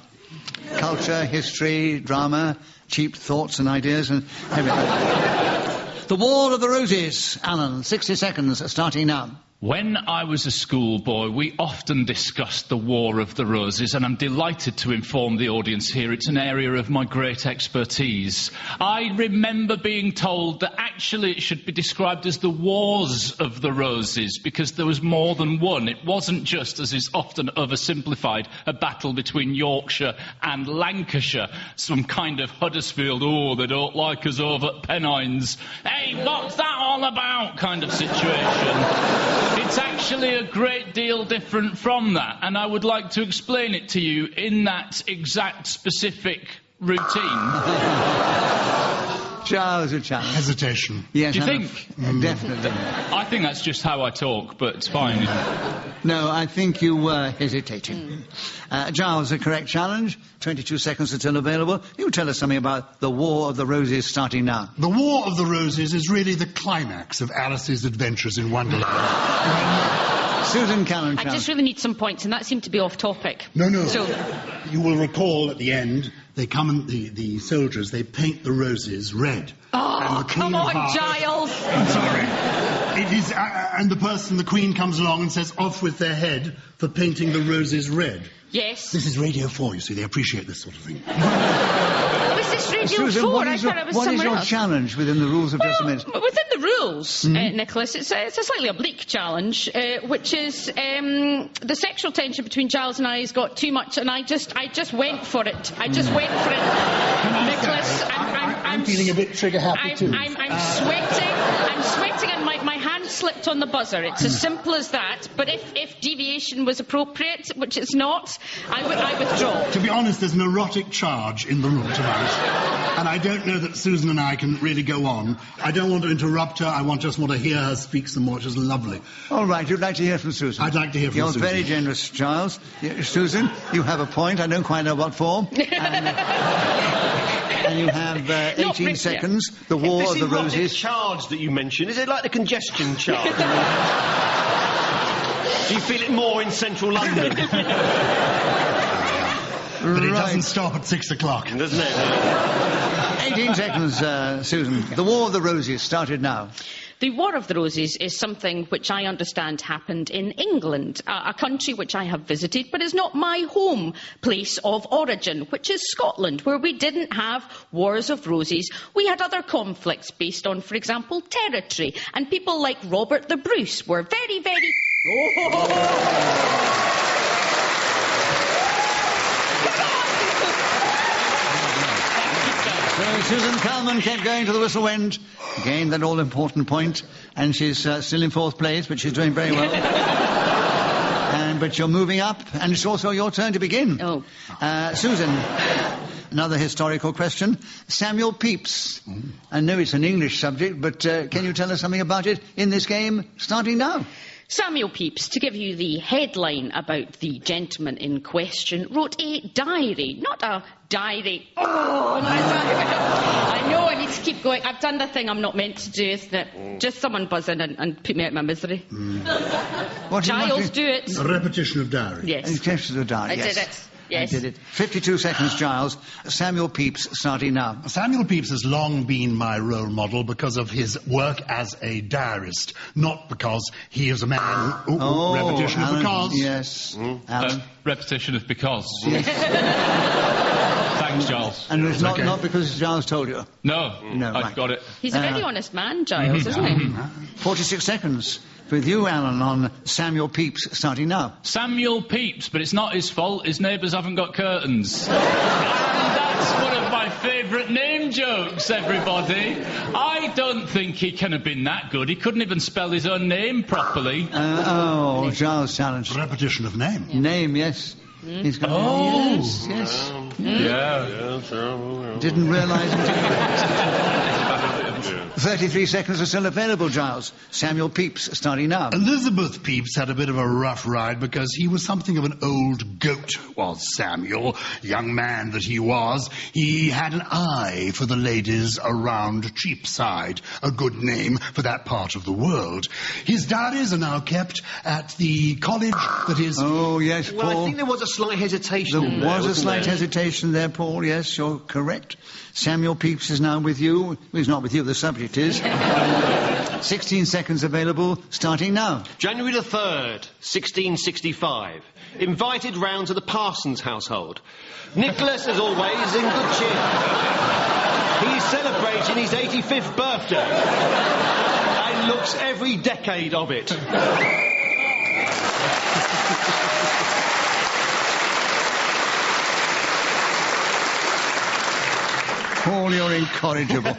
Culture, history, drama, cheap thoughts and ideas and everything. The War of the Roses. Alun, 60 seconds, starting now. When I was a schoolboy, we often discussed the War of the Roses, and I'm delighted to inform the audience here it's an area of my great expertise. I remember being told that actually it should be described as the Wars of the Roses, because there was more than one. It wasn't just, as is often oversimplified, a battle between Yorkshire and Lancashire, some kind of Huddersfield, oh, they don't like us over at Pennines, hey, what's that all about kind of situation. It's actually a great deal different from that, and I would like to explain it to you in that exact specific routine. Giles, a challenge. Hesitation. Yes, Do you think? Definitely. I think that's just how I talk, but it's fine. No, I think you were hesitating. Giles, a correct challenge. 22 seconds are still available. You tell us something about the War of the Roses starting now. The War of the Roses is really the climax of Alice's adventures in Wonderland. Susan Callan. I just really need some points, and that seemed to be off topic. No. So, you will recall at the end, they come and the soldiers, they paint the roses red. oh, come on, Gyles! I'm sorry. It is, and the Queen comes along and says, off with their head for painting the roses red. Yes. This is Radio 4, you see, they appreciate this sort of thing. Was this Radio Susan, 4? what I is thought it was what is somewhere your else. challenge within the rules of just a minute? Within the rules, Nicholas, it's a slightly oblique challenge, which is the sexual tension between Gyles and I has got too much, and I just went for it. Nicholas. I'm feeling a bit trigger happy too. I'm sweating, and my hand slipped on the buzzer. It's as simple as that. But if deviation was appropriate, which it's not, I withdraw. To be honest, there's an erotic charge in the room tonight, and I don't know that Susan and I can really go on. I don't want to interrupt her. I just want to hear her speak some more, which is lovely. All right, you'd like to hear from Susan? I'd like to hear from Susan. You're very generous, Giles. Susan, you have a point. I don't quite know what for. And you have 18 seconds. The War of the Roses. This charge that you mentioned, is it like the congestion charge? Do you feel it more in central London? But it doesn't stop at 6 o'clock. Doesn't it? 18 seconds, Susan. The War of the Roses started now. The War of the Roses is something which I understand happened in England, a country which I have visited, but is not my home place of origin, which is Scotland, where we didn't have Wars of Roses. We had other conflicts based on, for example, territory, and people like Robert the Bruce were very, very... Susan Calman kept going to the whistle went, gained that all-important point, and she's still in fourth place, but she's doing very well. But you're moving up, and it's also your turn to begin. Oh. Susan, another historical question. Samuel Pepys. I know it's an English subject, but can you tell us something about it in this game, starting now? Samuel Pepys, to give you the headline about the gentleman in question, wrote a diary, not a diary. Oh, not a diary. I know I need to keep going. I've done the thing I'm not meant to do, isn't it? Just someone buzz in and put me out of my misery. Giles, do it. A repetition of diary. Yes. Repetition of diary, I yes. did it. Yes. I did it. 52 seconds, Giles. Samuel Pepys, starting now. Samuel Pepys has long been my role model because of his work as a diarist, not because he is a man... repetition Alun, of because. Yes. Alun. Repetition of because. Yes. Thanks, Giles. And it's not because Giles told you. No, No, I've right. got it. He's a very honest man, Giles, isn't he? 46 seconds with you, Alan, on Samuel Pepys, starting now. Samuel Pepys, but it's not his fault. His neighbours haven't got curtains. And that's one of my favourite name jokes, everybody. I don't think he can have been that good. He couldn't even spell his own name properly. Giles challenge. Repetition of name. Name, yes. He's got yes. Yeah. Didn't realise until 33 seconds are still available, Giles. Samuel Pepys, starting now. Elizabeth Pepys had a bit of a rough ride because he was something of an old goat, was Samuel. Young man that he was. He had an eye for the ladies around Cheapside, a good name for that part of the world. His diaries are now kept at the college that is... Oh, yes, Paul. Well, I think there was a slight hesitation. There was a slight hesitation there, Paul. Yes, you're correct. Samuel Pepys is now with you. Well, he's not with you, the subject is. 16 seconds available, starting now. January the 3rd, 1665. Invited round to the parson's household. Nicholas, as always, in good cheer. He's celebrating his 85th birthday and looks every decade of it. Paul, you're incorrigible.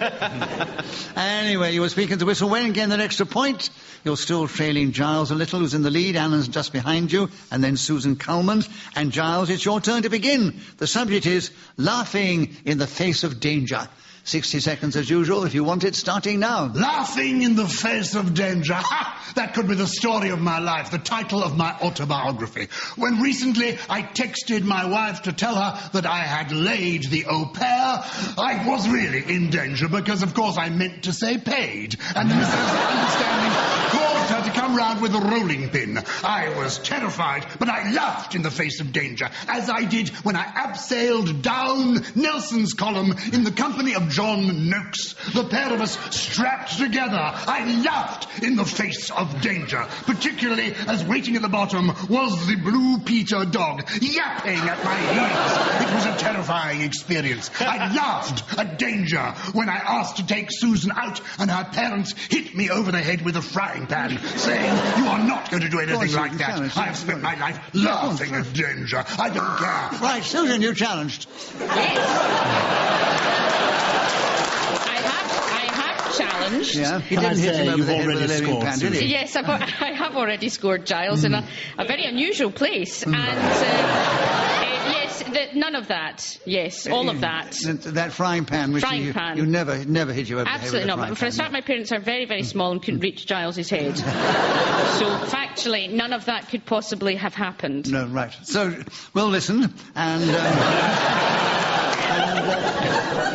Anyway, you were speaking to Whistle Wen, getting an extra point. You're still trailing Gyles a little, who's in the lead. Alan's just behind you, and then Susan Calman. And Gyles, it's your turn to begin. The subject is laughing in the face of danger. 60 seconds as usual, if you want it, starting now. Laughing in the face of danger. Ha! That could be the story of my life, the title of my autobiography. When recently I texted my wife to tell her that I had laid the au pair, I was really in danger because, of course, I meant to say paid. And the misunderstanding caused her to come round with a rolling pin. I was terrified, but I laughed in the face of danger, as I did when I abseiled down Nelson's column in the company of John Noakes. The pair of us strapped together. I laughed in the face of danger, particularly as waiting at the bottom was the Blue Peter dog, yapping at my heels. It was a terrifying experience. I laughed at danger when I asked to take Susan out and her parents hit me over the head with a frying pan, saying, "You are not going to do anything like that. I have spent my life laughing at danger. I don't care." Right, Susan, you challenged. Challenged. Yeah, you didn't hit him over the head with a living pan, did he? Yes, I have already scored, Gyles, in a very unusual place. And yes, none of that. Yes, all of that. That frying pan, which you never hit you over the head with. Absolutely not. But for a start, my parents are very, very small and couldn't reach Gyles's head. So factually, none of that could possibly have happened. No, right. So we'll listen, and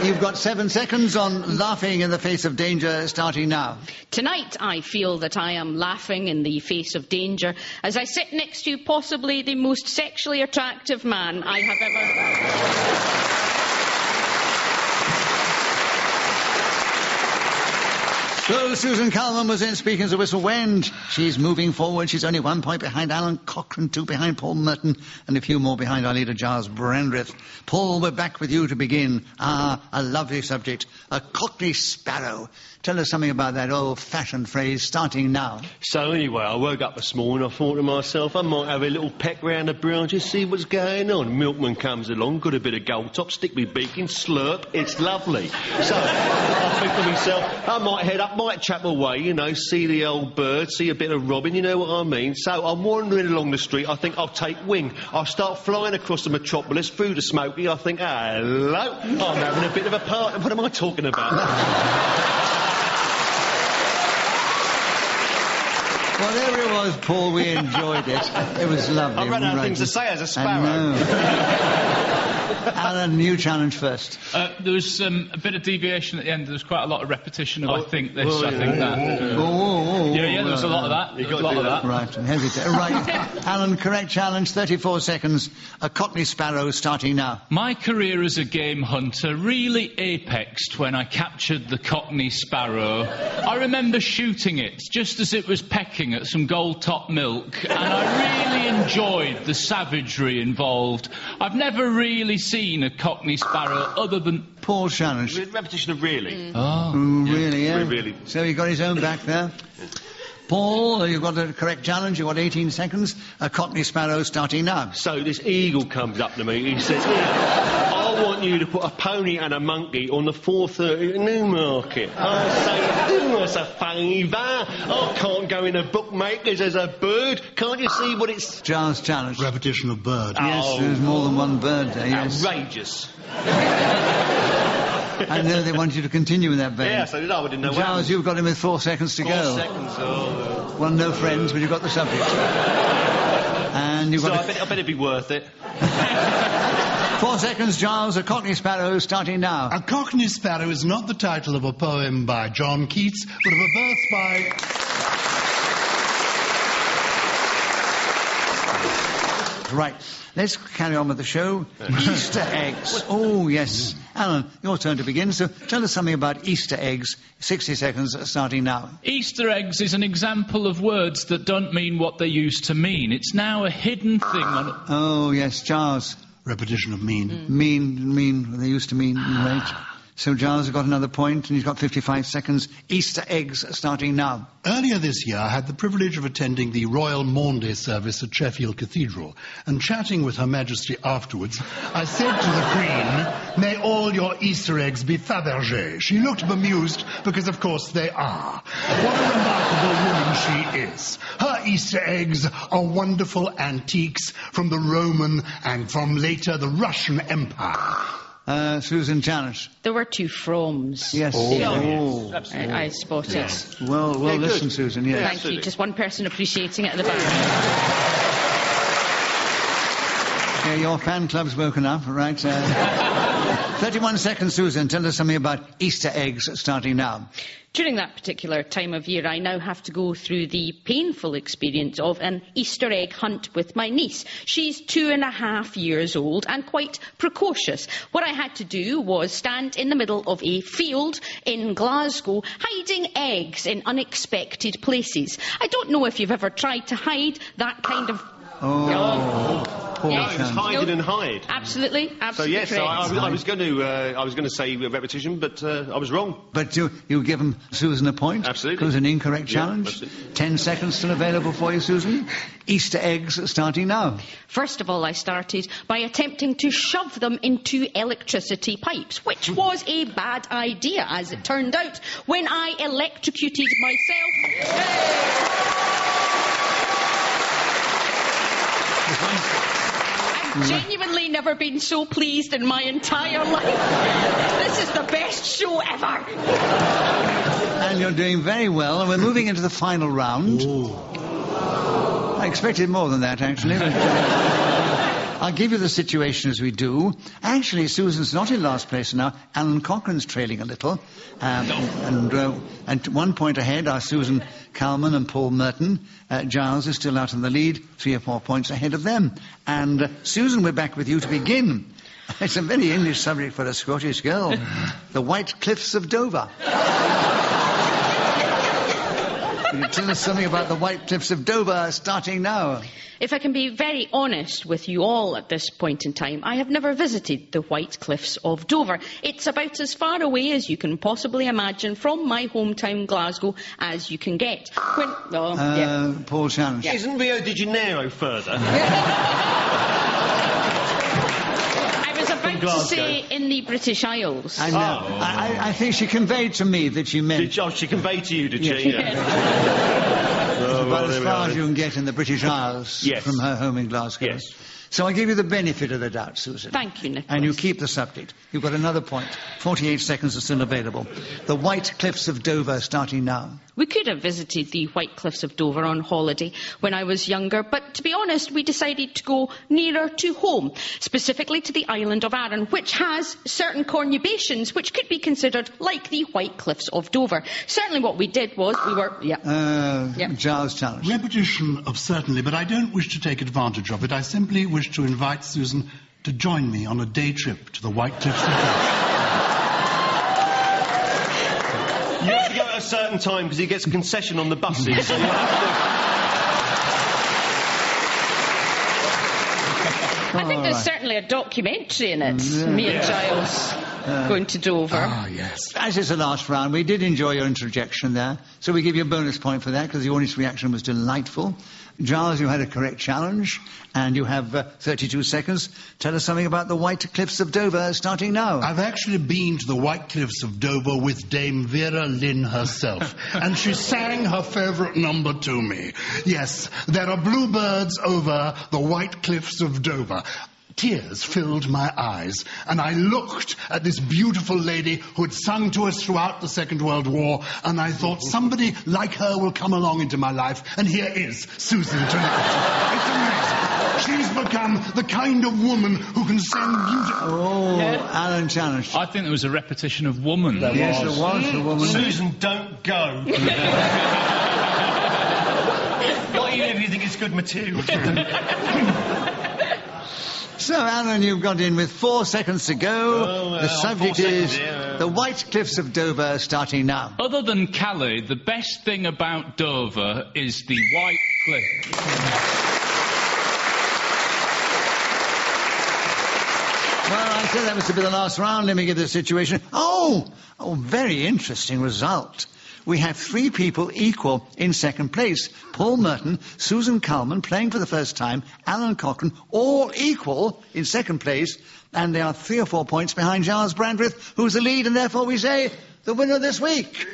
you've got 7 seconds on laughing in the face of danger, starting now. Tonight I feel that I am laughing in the face of danger as I sit next to possibly the most sexually attractive man I have ever... So Susan Calman was in speaking to Whistle Wen. She's moving forward. She's only 1 point behind Alun, Cochrane 2 behind Paul Merton, and a few more behind our leader Gyles Brandreth. Paul, we're back with you to begin. A lovely subject, a Cockney sparrow. Tell us something about that old-fashioned phrase, starting now. So anyway, I woke up this morning, I thought to myself, I might have a little peck round the branches, see what's going on. Milkman comes along, got a bit of gold top, stick me beak in, slurp, it's lovely. So I think to myself, I might head up, might chap away, you know, see the old bird, see a bit of robin, you know what I mean. So I'm wandering along the street, I think I'll take wing. I'll start flying across the metropolis, through the smoky, I think, hello, I'm having a bit of a party. What am I talking about? Well, there it was, Paul. We enjoyed it. It was lovely. I've run out of things to say as a sparrow. Alan, you challenge first. There was a bit of deviation at the end. There was quite a lot of repetition of I think this, I think that. There was a lot of that. You've got to do that. Right, and hesitate. Right, Alan, correct challenge, 34 seconds. A Cockney sparrow starting now. My career as a game hunter really apexed when I captured the Cockney sparrow. I remember shooting it just as it was pecking at some gold-top milk, and I really enjoyed the savagery involved. I've never really seen a Cockney sparrow other than... Paul challenge. Repetition of really. Really, yeah. Really. So he got his own back there. Paul, you've got a correct challenge. You've got 18 seconds. A Cockney sparrow starting now. So this eagle comes up to me. He says, I want you to put a pony and a monkey on the 4:30 Newmarket. I say, do us a favour. I can't go in a bookmaker's as a bird. Can't you see what it's... Gyles challenge. Repetition of bird. Yes, there's more than one bird there, yes. Outrageous. I know they want you to continue in that vein. Yes, I didn't know. Gyles, you've got him with 4 seconds to go. 4 seconds, Well, no friends, but you've got the subject. And you've got... I bet it'd be worth it. 4 seconds, Gyles. A Cockney sparrow starting now. A Cockney sparrow is not the title of a poem by John Keats, but of a verse by... Right, let's carry on with the show. Easter eggs. Oh, yes. Alan, your turn to begin, so tell us something about Easter eggs. 60 seconds starting now. Easter eggs is an example of words that don't mean what they used to mean. It's now a hidden thing on... Oh, yes, Gyles. Repetition of mean. Mean, they used to mean, right. So Gyles has got another point, and he's got 55 seconds. Easter eggs starting now. Earlier this year, I had the privilege of attending the Royal Maundy service at Sheffield Cathedral, and chatting with Her Majesty afterwards, I said to the Queen, "May all your Easter eggs be Fabergé." She looked bemused, because of course they are. What a remarkable woman she is. Her Easter eggs are wonderful antiques from the Roman and from later the Russian Empire. Susan Janet. There were two froms. Yes. Oh. Absolutely. I spotted. Yes. Well, listen, Susan, yes. Thank you. Just one person appreciating it at the back. Yeah, your fan club's woken up, right? 31 seconds, Susan. Tell us something about Easter eggs starting now. During that particular time of year, I now have to go through the painful experience of an Easter egg hunt with my niece. She's 2.5 years old and quite precocious. What I had to do was stand in the middle of a field in Glasgow, hiding eggs in unexpected places. I don't know if you've ever tried to hide that kind of... Yes. Hide and hide. Absolutely. So yes, correct. I was going to say repetition, but I was wrong. But you give Susan a point? Absolutely. It was an incorrect challenge. Yeah, 10 seconds still available for you, Susan. Easter eggs starting now. First of all, I started by attempting to shove them into electricity pipes, which was a bad idea, as it turned out, when I electrocuted myself. I've genuinely never been so pleased in my entire life. This is the best show ever. And you're doing very well, and we're moving into the final round. I expected more than that, actually. I'll give you the situation as we do. Actually, Susan's not in last place now. Alun Cochrane's trailing a little. And 1 point ahead are Susan Calman and Paul Merton. Gyles is still out in the lead, 3 or 4 points ahead of them. And Susan, we're back with you to begin. It's a very English subject for a Scottish girl. The White Cliffs of Dover. Can you tell us something about the White Cliffs of Dover starting now? If I can be very honest with you all at this point in time, I have never visited the White Cliffs of Dover. It's about as far away as you can possibly imagine from my hometown Glasgow as you can get. Paul Shannon. Yeah. Isn't Rio de Janeiro further? To say in the British Isles. I know. I think she conveyed to me that she meant... She conveyed to you, did she? Yeah. About as far as you can get in the British Isles from her home in Glasgow. Yes. So I give you the benefit of the doubt, Susan. Thank you, Nicholas. And you keep the subject. You've got another point. 48 seconds are still available. The White Cliffs of Dover starting now. We could have visited the White Cliffs of Dover on holiday when I was younger, but to be honest, we decided to go nearer to home, specifically to the island of Arran, which has certain conurbations which could be considered like the White Cliffs of Dover. Certainly what we did was we were... Gyles challenge. Repetition of certainly, but I don't wish to take advantage of it. I simply wish to invite Susan to join me on a day trip to the White Cliffs of Dover. You have to go at a certain time because he gets a concession on the buses. So you have to... I think there's certainly a documentary in it. Me and Gyles going to Dover. Ah, yes. As is the last round, we did enjoy your interjection there, so we give you a bonus point for that because the audience reaction was delightful. Gyles, you had a correct challenge, and you have 32 seconds. Tell us something about the White Cliffs of Dover, starting now. I've actually been to the White Cliffs of Dover with Dame Vera Lynn herself, and she sang her favourite number to me. Yes, there are bluebirds over the White Cliffs of Dover. Tears filled my eyes, and I looked at this beautiful lady who had sung to us throughout the Second World War, and I thought somebody like her will come along into my life, and here is Susan tonight. It's amazing. She's become the kind of woman who can send beautiful... Alan challenged. I think there was a repetition of woman. Yes, there was a woman. Susan, don't go. Not even if you think it's good material. So, Alun, you've got in with 4 seconds to go. The subject is the White Cliffs of Dover, starting now. Other than Calais, the best thing about Dover is the White Cliff. Well, I said that was to be the last round. Let me give the situation. Oh, very interesting result. We have 3 people equal in second place. Paul Merton, Susan Calman, playing for the first time, Alan Cochrane, all equal in second place, and they are 3 or 4 points behind Gyles Brandreth, who's the lead, and therefore we say the winner this week.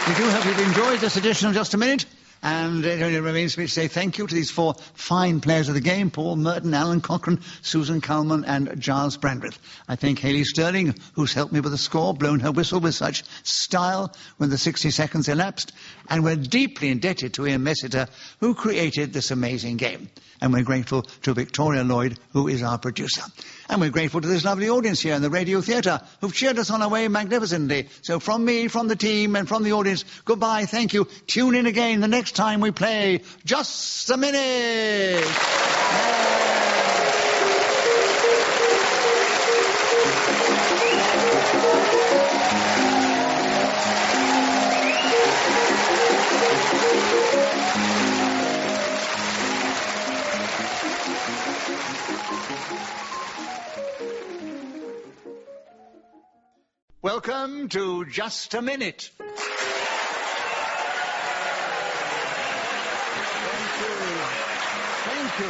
We do hope you've enjoyed this edition of Just a Minute. And it only remains for me to say thank you to these 4 fine players of the game, Paul Merton, Alan Cochrane, Susan Calman and Gyles Brandreth. I thank Hayley Sterling, who's helped me with the score, blown her whistle with such style when the 60 seconds elapsed. And we're deeply indebted to Ian Messiter, who created this amazing game. And we're grateful to Victoria Lloyd, who is our producer. And we're grateful to this lovely audience here in the Radio Theatre, who've cheered us on our way magnificently. So from me, from the team, and from the audience, goodbye, thank you. Tune in again the next time we play Just a Minute. Welcome to Just a Minute. Thank you.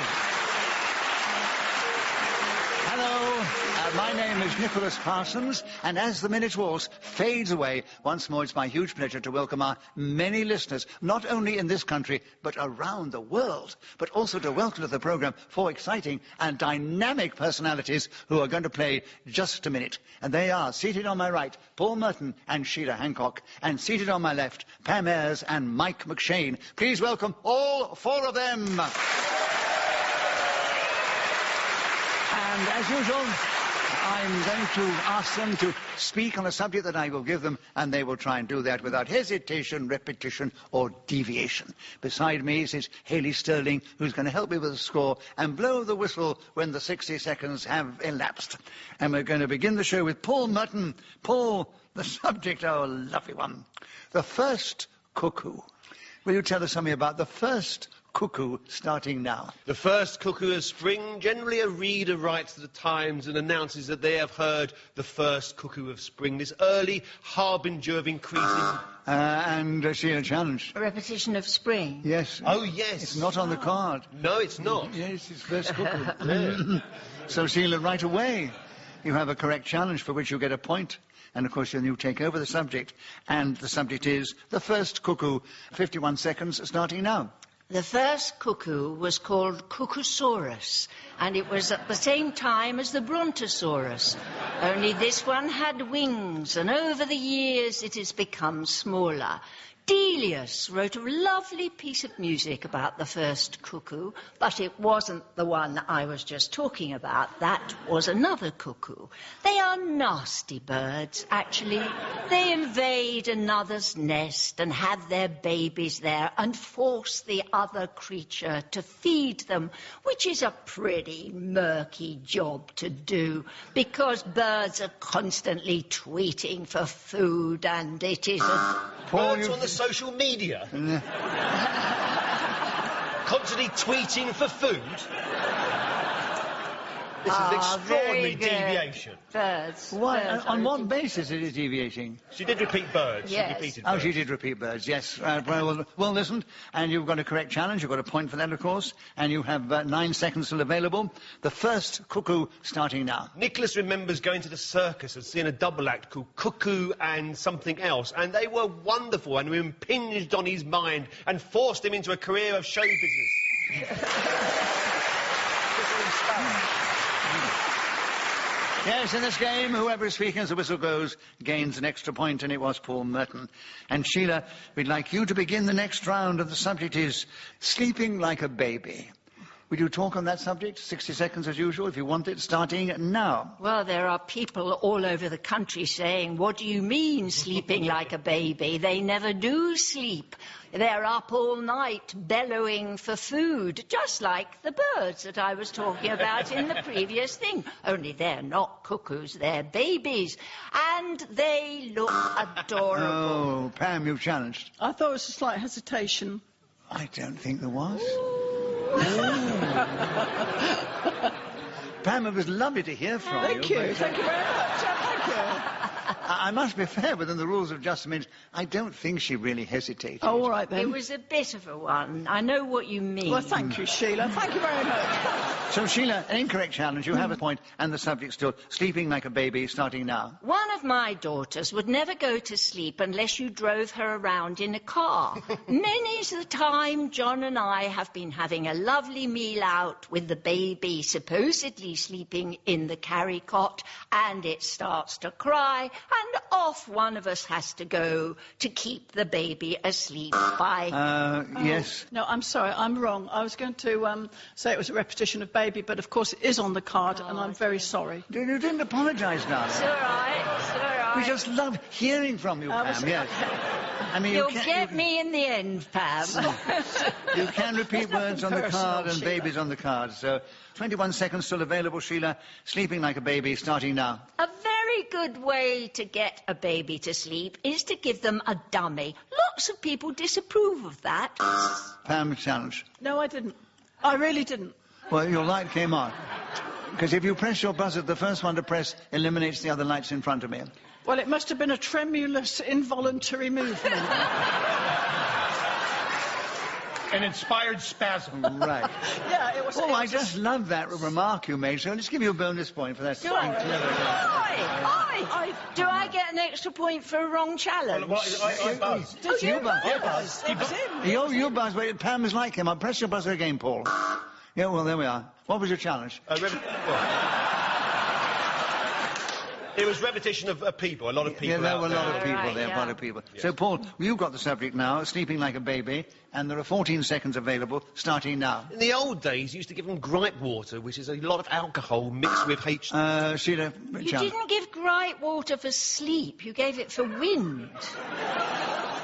Hello, my name is Nicholas Parsons, and as the minute waltz fades away, once more it's my huge pleasure to welcome our many listeners, not only in this country, but around the world, but also to welcome to the programme 4 exciting and dynamic personalities who are going to play Just a Minute. And they are, seated on my right, Paul Merton and Sheila Hancock, and seated on my left, Pam Ayres and Mike McShane. Please welcome all 4 of them. And as usual, I'm going to ask them to speak on a subject that I will give them, and they will try and do that without hesitation, repetition, or deviation. Beside me sits Hayley Sterling, who's going to help me with the score and blow the whistle when the 60 seconds have elapsed. And we're going to begin the show with Paul Merton. Paul, the subject, oh, lovely one. The first cuckoo. Will you tell us something about the first cuckoo, starting now? The first cuckoo of spring. Generally a reader writes to the Times and announces that they have heard the first cuckoo of spring, this early harbinger of increasing... and Sheila, challenge. A repetition of spring? Yes. Oh, yes. It's not on the card. No, it's not. Yes, it's first cuckoo. So, Sheila, right away, you have a correct challenge for which you get a point. And, of course, you take over the subject. And the subject is the first cuckoo. 51 seconds, starting now. The first cuckoo was called Cuckoosaurus, and it was at the same time as the Brontosaurus. Only this one had wings, and over the years it has become smaller. Delius wrote a lovely piece of music about the first cuckoo, but it wasn't the one I was just talking about. That was another cuckoo. They are nasty birds, actually. They invade another's nest and have their babies there and force the other creature to feed them, which is a pretty murky job to do, because birds are constantly tweeting for food, and it is a... Birds on the social media. Constantly tweeting for food. This is an extraordinary deviation. Birds. Why? Birds On what basis it is deviating? She did repeat birds. Yes. She repeated Oh, birds. she did repeat birds, yes. Well listened. And you've got a correct challenge. You've got a point for that, of course. And you have 9 seconds still available. The first cuckoo, starting now. Nicholas remembers going to the circus and seeing a double act called Cuckoo and Something Else, and they were wonderful and impinged on his mind and forced him into a career of show business. Yes, in this game, whoever is speaking as the whistle goes gains an extra point, and it was Paul Merton. And Sheila, we'd like you to begin the next round, and the subject is sleeping like a baby. Would you talk on that subject? 60 seconds as usual, if you want it, starting now. Well, there are people all over the country saying, what do you mean sleeping like a baby? They never do sleep. They're up all night bellowing for food, just like the birds that I was talking about in the previous thing. Only they're not cuckoos, they're babies. And they look adorable. Oh, Pam, you've challenged. I thought it was a slight hesitation. I don't think there was. Pam, it was lovely to hear from Thank you. Thank you very much. Thank you. I must be fair, within the rules of just a minute, I don't think she really hesitated. Oh, all right then. It was a bit of a one. I know what you mean. Well, thank you, Sheila. Thank you very much. So, Sheila, an incorrect challenge. You have a point, and the subject still sleeping like a baby, starting now. One of my daughters would never go to sleep unless you drove her around in a car. Many's the time John and I have been having a lovely meal out with the baby supposedly sleeping in the carry cot, and it starts to cry, and off one of us has to go to keep the baby asleep by... Yes. No, I'm sorry, I'm wrong. I was going to say it was a repetition of baby, but of course it is on the card, and I'm very sorry. You didn't apologise, darling. It's all right, it's all right. We just love hearing from you, Pam, yes. I mean, You'll get me in the end, Pam. You can repeat words on the card and Sheila. babies on the card. So, 21 seconds still available, Sheila. Sleeping like a baby, starting now. A very good way to get a baby to sleep is to give them a dummy. Lots of people disapprove of that. Pam, challenge. No, I didn't. I really didn't. Well, your light came on. Because if you press your buzzer, the first one to press eliminates the other lights in front of me. Well, it must have been a tremulous, involuntary movement. An inspired spasm. Right. Yeah, it was... Oh, I just love that remark you made, so let's give you a bonus point for that. Do I get an extra point for a wrong challenge? Well, I buzzed. Did you buzz? It was him. You buzz. Wait, Pam is like him. I'll press your buzzer again, Paul. Yeah, well, there we are. What was your challenge? It was repetition of people, a lot of people. Yeah, there were a lot of there. people Right, there, yeah. a lot of people. So, Paul, you've got the subject now, sleeping like a baby, and there are 14 seconds available, starting now. In the old days, you used to give them gripe water, which is a lot of alcohol mixed with H... Sheila, You didn't give gripe water for sleep. You gave it for wind.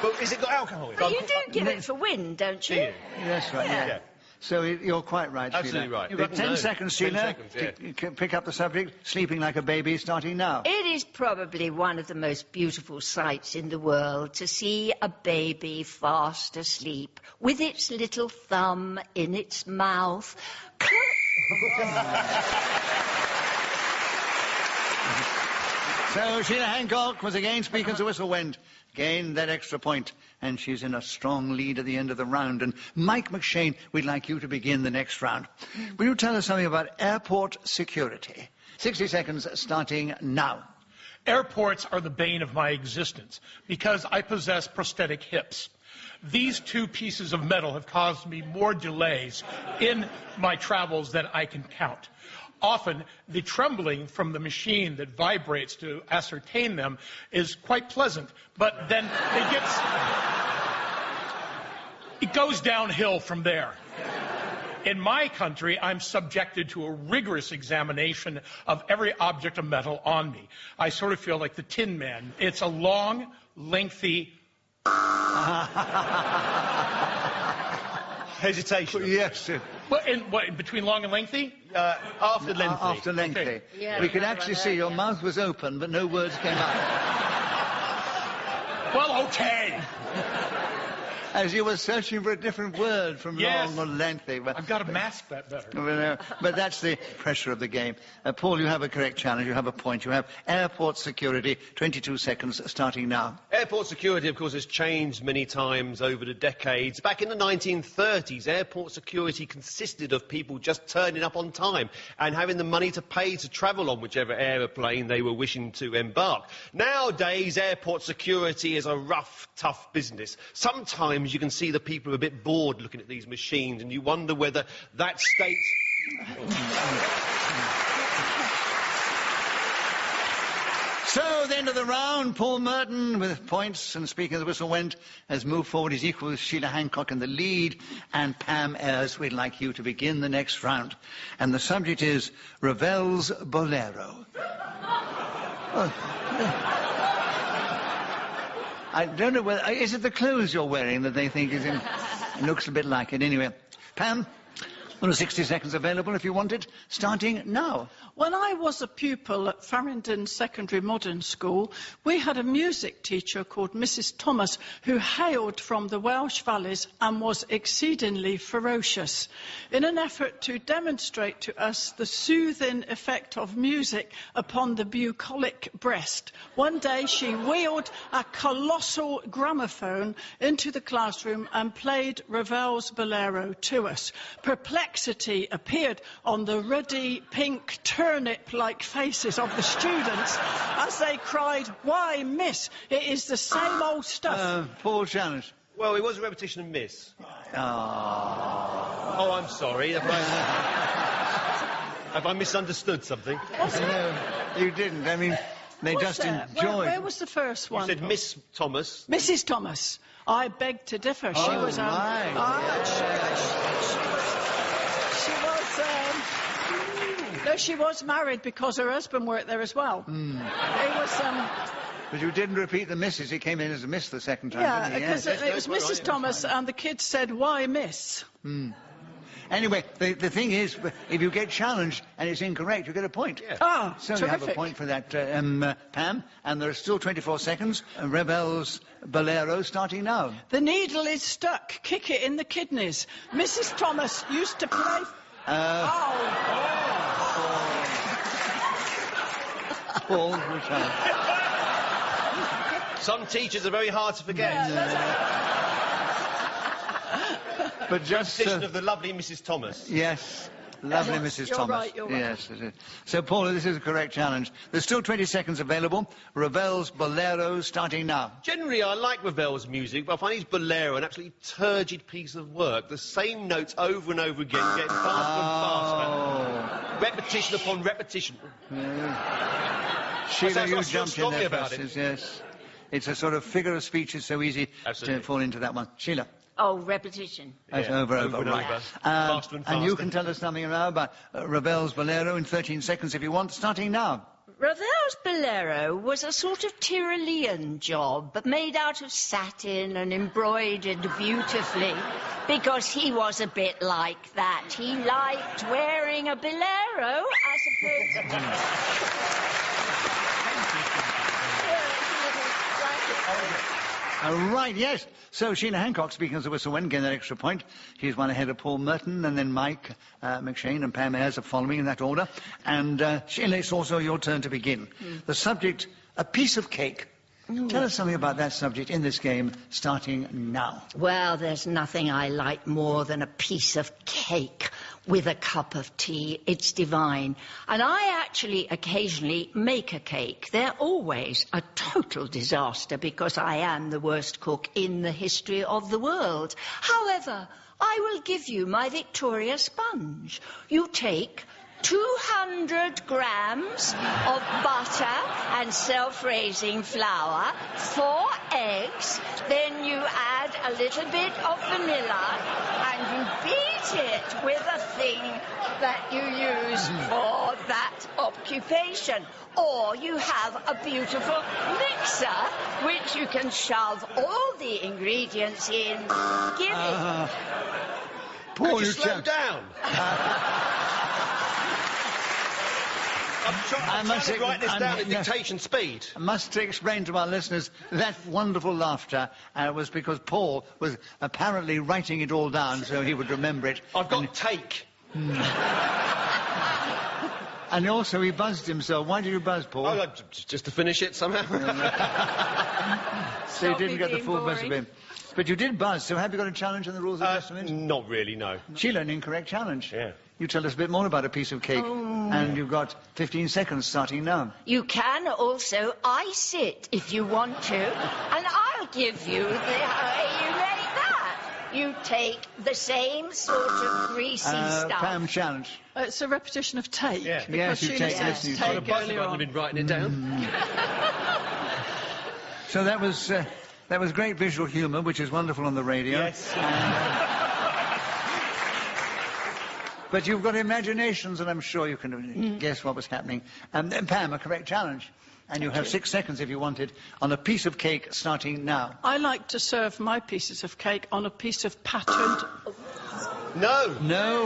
But is it got alcohol in it? But you do give it for wind, don't you? Do you? That's right, yeah. Yeah. So you're quite right, Sheila. Absolutely right. You've got 10 seconds, 10 Sheila, seconds, yeah. to pick up the subject, sleeping like a baby, starting now. It is probably one of the most beautiful sights in the world to see a baby fast asleep with its little thumb in its mouth. So Sheila Hancock was again speaking to whistle went. Gained that extra point, and she's in a strong lead at the end of the round. And Mike McShane, we'd like you to begin the next round. Will you tell us something about airport security? 60 seconds starting now. Airports are the bane of my existence because I possess prosthetic hips. These two pieces of metal have caused me more delays in my travels than I can count. Often, the trembling from the machine that vibrates to ascertain them is quite pleasant, but then it goes downhill from there. In my country, I'm subjected to a rigorous examination of every object of metal on me. I sort of feel like the Tin Man. It's a long, lengthy... Hesitation. Yes. Well, in between long and lengthy? After lengthy. After lengthy. Okay. Yeah, we could actually see your mouth was open, but no words came out. Well, okay. As you were searching for a different word from Yes. long or lengthy. But, I've got to mask that better. but that's the pressure of the game. Paul, you have a correct challenge. You have a point. You have airport security. 22 seconds starting now. Airport security, of course, has changed many times over the decades. Back in the 1930s, airport security consisted of people just turning up on time and having the money to pay to travel on whichever aeroplane they were wishing to embark. Nowadays, airport security is a rough, tough business. Sometimes you can see the people are a bit bored looking at these machines and you wonder whether that state... So, the end of the round, Paul Merton, with points, and speaking of the whistle went, has moved forward. He's equal with Sheila Hancock in the lead, and Pam Ayres, we'd like you to begin the next round. And the subject is Ravel's Bolero. Oh. I don't know whether... Is it the clothes you're wearing that they think is in... It looks a bit like it. Anyway, Pam, there are 60 seconds available if you want it, starting now. When I was a pupil at Farringdon Secondary Modern School, we had a music teacher called Mrs. Thomas who hailed from the Welsh valleys and was exceedingly ferocious. In an effort to demonstrate to us the soothing effect of music upon the bucolic breast, one day she wheeled a colossal gramophone into the classroom and played Ravel's Bolero to us. Perplexity appeared on the ruddy pink turnip-like faces of the students as they cried, "Why, miss, it is the same old stuff." Paul challenge. Well, it was a repetition of Miss. Oh. Oh, I'm sorry. Have I misunderstood something? No, you didn't. I mean, they just enjoyed. Where was the first one? You said Miss Thomas. Mrs. Thomas. I beg to differ. She was... right. No, she was married because her husband worked there as well. It was... But you didn't repeat the misses. He came in as a miss the second time, Yeah, didn't he? because it was Mrs. Thomas, and the kids said, "Why, miss?" Anyway, the thing is, if you get challenged and it's incorrect, you get a point. Yeah. Ah, So terrific. you have a point for that, Pam. And there are still 24 seconds. Ravel's Bolero starting now. The needle is stuck. Kick it in the kidneys. Mrs. Thomas used to play... Paul, which one? Some teachers are very hard to forget. But just... Repetition of the lovely Mrs. Thomas. Yes. Lovely Mrs. You're Thomas. right, you're right. Yes, it is. So, Paula, this is a correct challenge. There's still 20 seconds available. Ravel's Bolero starting now. Generally, I like Ravel's music, but I find his Bolero an absolutely turgid piece of work. The same notes over and over again, getting faster and faster. Repetition upon repetition. Sheila, you I feel jumped in strongly there about first. it. Yes. It's a sort of figure of speech. It's so easy Absolutely. to fall into that one. Sheila. Oh, repetition. That's Yeah, over, over and right. over. Faster and And you faster. can tell us something now about Ravel's Bolero in 13 seconds if you want, starting now. Ravel's Bolero was a sort of Tyrolean job, but made out of satin and embroidered beautifully, because he was a bit like that. He liked wearing a bolero as opposed to... Right, yes. So Sheila Hancock, speaking as a whistle went, getting that extra point. She's one ahead of Paul Merton, and then Mike McShane and Pam Ayres are following in that order. And Sheila, it's also your turn to begin. The subject, a piece of cake. Tell us something about that subject in this game, starting now. Well, there's nothing I like more than a piece of cake with a cup of tea. It's divine. And I actually occasionally make a cake. They're always a total disaster because I am the worst cook in the history of the world. However, I will give you my Victoria sponge. You take 200 grams of butter and self-raising flour, 4 eggs, then you add a little bit of vanilla and you beat it with a thing that you use for that occupation. Or you have a beautiful mixer which you can shove all the ingredients in. Give it. Paul, Could you you slow jumped. down? I'm trying to write this down at dictation speed. I must explain to our listeners that wonderful laughter was because Paul was apparently writing it all down so he would remember it. I've got take. And also he buzzed himself. Why did you buzz, Paul? Oh, just to finish it somehow. So you didn't get the full buzz of him. But you did buzz, so have you got a challenge on the rules of estimate? Not really, no. Sheila, an incorrect challenge. Yeah. You tell us a bit more about a piece of cake. And you've got 15 seconds starting now. You can also ice it if you want to, and I'll give you the way you make that. You take the same sort of greasy stuff. Pam, challenge. It's a repetition of take. Yeah. Because Yes, you Sheila take- says yes, you take take. earlier I've on. been writing it down. So that was great visual humour, which is wonderful on the radio. Yes. But you've got imaginations, and I'm sure you can guess what was happening. And Pam, a correct challenge. And you have 6 seconds, if you wanted, on a piece of cake starting now. I like to serve my pieces of cake on a piece of patterned... No.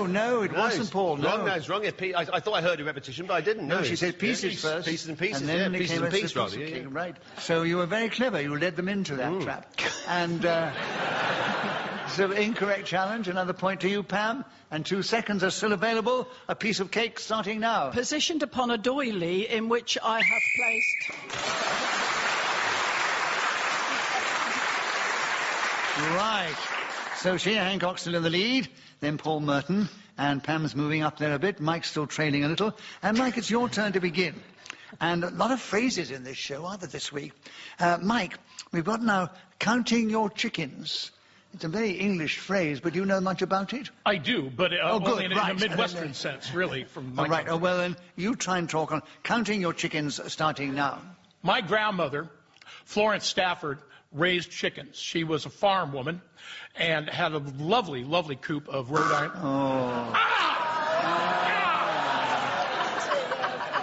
No, it wasn't, Paul. No. Wrong, no, it's wrong. I thought I heard a repetition, but I didn't. No, she said pieces first. Pieces and pieces, and then yeah, it pieces came and as pieces, the rather, piece of yeah. cake, right. So you were very clever. You led them into that trap. And so incorrect challenge. Another point to you, Pam. And 2 seconds are still available. A piece of cake starting now. Positioned upon a doily in which I have placed... Right. So Sheila Hancock's still in the lead, then Paul Merton, and Pam's moving up there a bit. Mike's still trailing a little. And Mike, it's your turn to begin. And a lot of phrases in this show, aren't there, this week? Mike, we've got now counting your chickens. It's a very English phrase, but do you know much about it? I do, but good, only in right. a Midwestern sense, really. From my All right. Oh, well, then you try and talk on counting your chickens starting now. My grandmother, Florence Stafford, raised chickens. She was a farm woman and had a lovely, lovely coop of Rhode Island. Oh.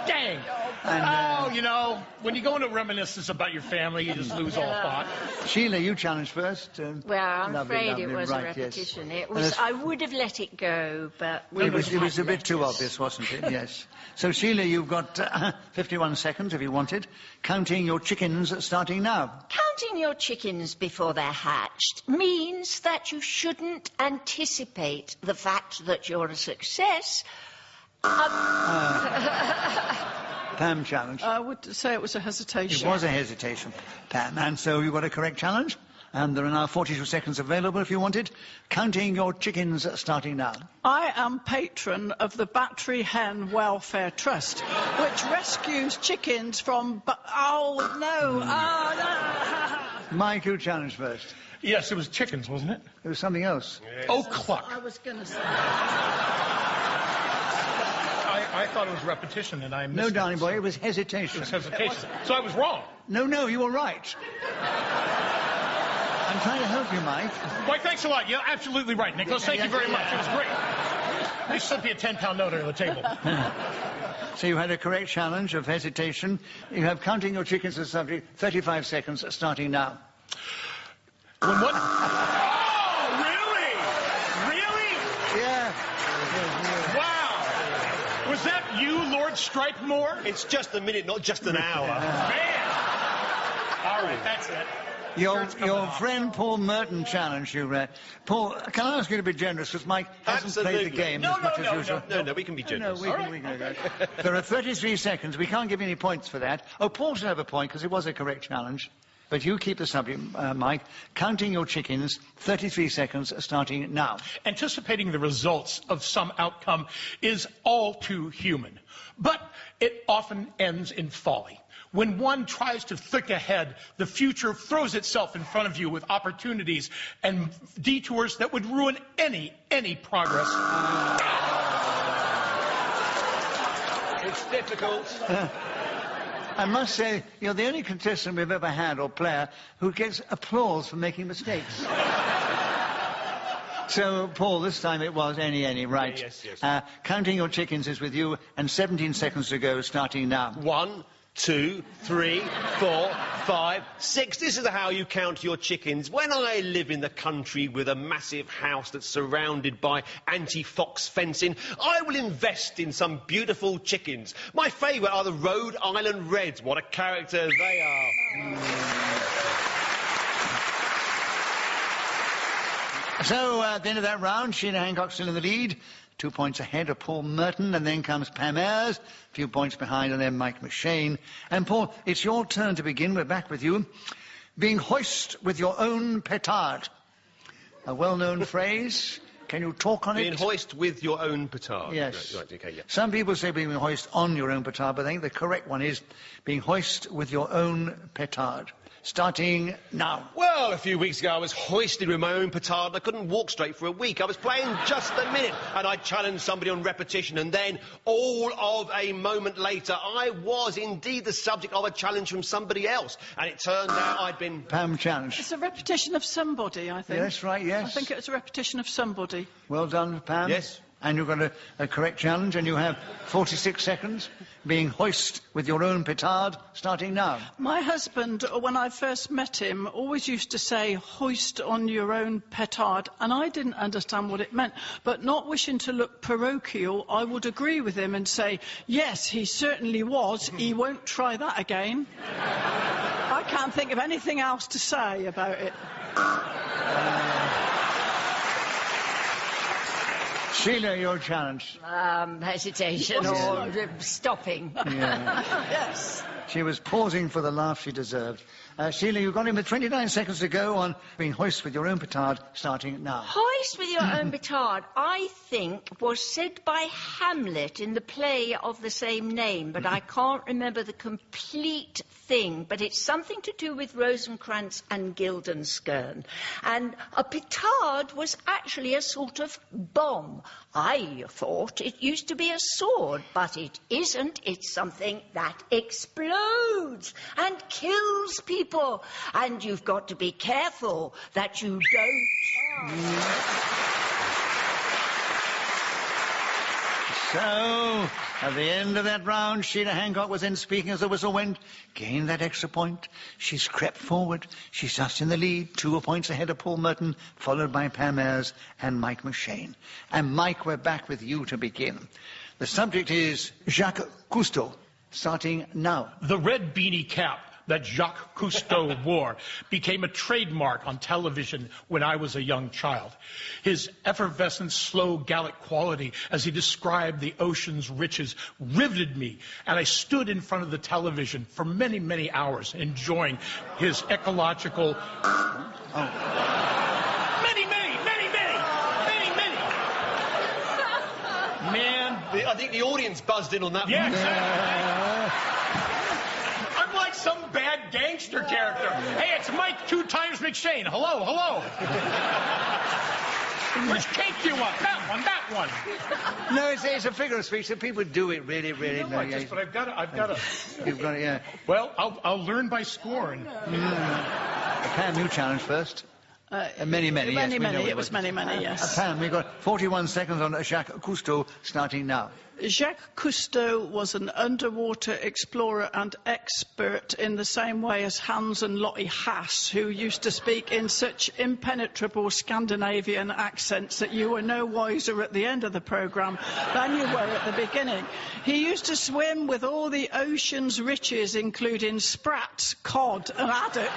Dang. And, you know, when you go into reminiscence about your family, you just lose all thought. Sheila, you challenge first. Well, I'm Lovely, afraid lovely, it was right, a yes. repetition. It And was. it's- I would have let it go, but It was a bit too letters. obvious, wasn't it? Yes. So, Sheila, you've got 51 seconds if you wanted. Counting your chickens starting now. Counting your chickens before they're hatched means that you shouldn't anticipate the fact that you're a success. Pam, challenge. I would say it was a hesitation. It was a hesitation, Pam. And so you've got a correct challenge. And there are now 42 seconds available if you wanted. Counting your chickens starting now. I am patron of the Battery Hen Welfare Trust, which rescues chickens from... Oh, no. Oh, no. Mike, you challenge first. Yes, it was chickens, wasn't it? It was something else. Oh, cluck. I was going to say... I thought it was repetition, and I missed No, it. darling boy, it was hesitation. It was hesitation. So I was wrong. No, you were right. I'm trying to help you, Mike. Why, thanks a lot. You're absolutely right, Nicholas. Thank you very much. It was great. They slipped me a 10-pound note under the table. So you had a correct challenge of hesitation. You have counting your chickens as subject. 35 seconds starting now. When what? Oh, really? Really? Yeah. Wow. Was that you, Lord Stripemore? It's just a minute, not just an hour. Man. All right, that's it. Your Shirt's coming off. friend Paul Merton challenged you, Paul, can I ask you to be generous, because Mike hasn't played the game as much as usual. No, we can be generous. We can go. There are 33 seconds. We can't give you any points for that. Oh, Paul should have a point, because it was a correct challenge. But you keep the subject, Mike. Counting your chickens, 33 seconds starting now. Anticipating the results of some outcome is all too human. But it often ends in folly. When one tries to think ahead, the future throws itself in front of you with opportunities and detours that would ruin any progress. It's difficult. I must say, you're the only contestant we've ever had, or player, who gets applause for making mistakes. So, Paul, this time it was any, right? Yes. Counting your chickens is with you, and 17 seconds to go, starting now. 1, 2, 3, 4, 5, 6. This is how you count your chickens. When I live in the country with a massive house that's surrounded by anti-fox fencing, I will invest in some beautiful chickens. My favourite are the Rhode Island Reds. What a character they are. So, at the end of that round, Sheila Hancock still in the lead. 2 points ahead of Paul Merton, and then comes Pam Ayres, a few points behind, and then Mike McShane. And Paul, it's your turn to begin. We're back with you. Being hoist with your own petard. A well-known phrase. Can you talk on Being it? hoist with your own petard. Yes. Right, okay, yeah. Some people say being hoist on your own petard, but I think the correct one is being hoist with your own petard. Starting now. Well, a few weeks ago I was hoisted with my own petard and I couldn't walk straight for a week. I was playing just a minute and I challenged somebody on repetition, and then all of a moment later I was indeed the subject of a challenge from somebody else, and it turned out I'd been... Pam challenged. It's a repetition of somebody, I think. Yes, right, yes. I think it was a repetition of somebody. Well done, Pam. Yes. And you've got a correct challenge, and you have 46 seconds. Being hoist with your own petard, starting now. My husband, when I first met him, always used to say, hoist on your own petard, and I didn't understand what it meant. But not wishing to look parochial, I would agree with him and say, yes, he certainly was. He won't try that again. I can't think of anything else to say about it. Sheila, your challenge. Hesitation or stopping. Yeah. Yes. She was pausing for the laugh she deserved. Sheila, you've got him with 29 seconds to go on being hoist with your own petard, starting now. Hoist with your own petard, I think, was said by Hamlet in the play of the same name, but I can't remember the complete thing. But it's something to do with Rosencrantz and Guildenstern. And a petard was actually a sort of bomb. I thought it used to be a sword, but it isn't. It's something that explodes and kills people. And you've got to be careful that you don't... So, at the end of that round, Sheila Hancock was then speaking as the whistle went, gained that extra point. She's crept forward. She's just in the lead, 2 points ahead of Paul Merton, followed by Pam Ayres and Mike McShane. And Mike, we're back with you to begin. The subject is Jacques Cousteau, starting now. The red beanie cap that Jacques Cousteau wore became a trademark on television when I was a young child. His effervescent, slow Gallic quality as he described the ocean's riches riveted me, and I stood in front of the television for many, many hours enjoying his ecological... I think the audience buzzed in on that Yes. one. I'm like some bad gangster character. Hey, it's Mike 2 times McShane. Hello, hello. Which cake do you want? That one. No, it's a figure of speech, so people do it really, really... But I've got to... You've got it, yeah. Well, I'll learn by scorn. Pam, you challenge first. Many, yes. It was many, yes. Pam, we've got 41 seconds on Jacques Cousteau, starting now. Jacques Cousteau was an underwater explorer and expert in the same way as Hans and Lottie Haas, who used to speak in such impenetrable Scandinavian accents that you were no wiser at the end of the programme than you were at the beginning. He used to swim with all the ocean's riches, including sprats, cod and haddock,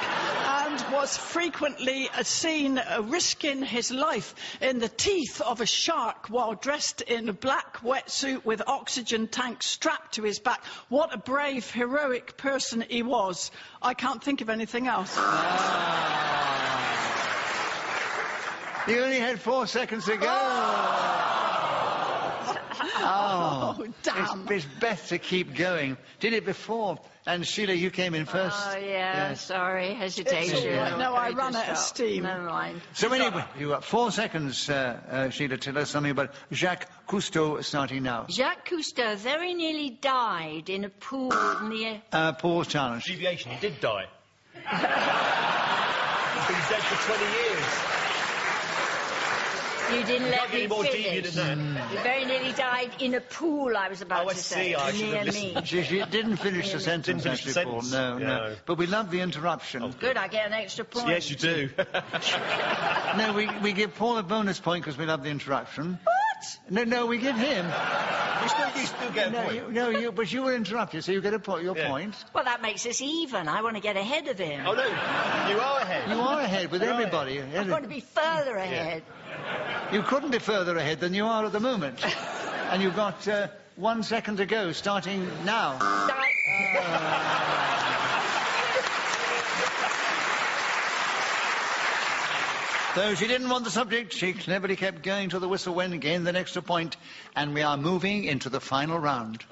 and was frequently seen risking his life in the teeth of a shark while dressed in a black wetsuit with oxygen tanks strapped to his back. What a brave, heroic person he was. I can't think of anything else. You only had 4 seconds to go. Oh, damn. It's best to keep going. Did it before. And Sheila, you came in first. Oh, yeah, yes. Sorry, hesitation. No, I ran out of steam. Never mind. So anyway, you've got 4 seconds, Sheila, tell us something about Jacques Cousteau, starting now. Jacques Cousteau very nearly died in a pool near... Paul's challenge. Deviation, he did die. He's been dead for 20 years. You didn't let me more finish. deviant than that. He very nearly died in a pool, I was about to say. I should near have me. listened. She didn't finish the sentence, Didn't finish the actually, Paul. sentence. No. But we love the interruption. Oh, Good, I get an extra point. Yes, you do. No, we give Paul a bonus point because we love the interruption. What? No, we give him. You still get a point. But you were interrupted, so you get your point. Well, that makes us even. I want to get ahead of him. Oh, no, you are ahead. You are ahead with everybody. I want to be further ahead. You couldn't be further ahead than you are at the moment. And you've got 1 second to go, starting now. Though she didn't want the subject, she cleverly kept going till the whistle went and gained the extra point, and we are moving into the final round.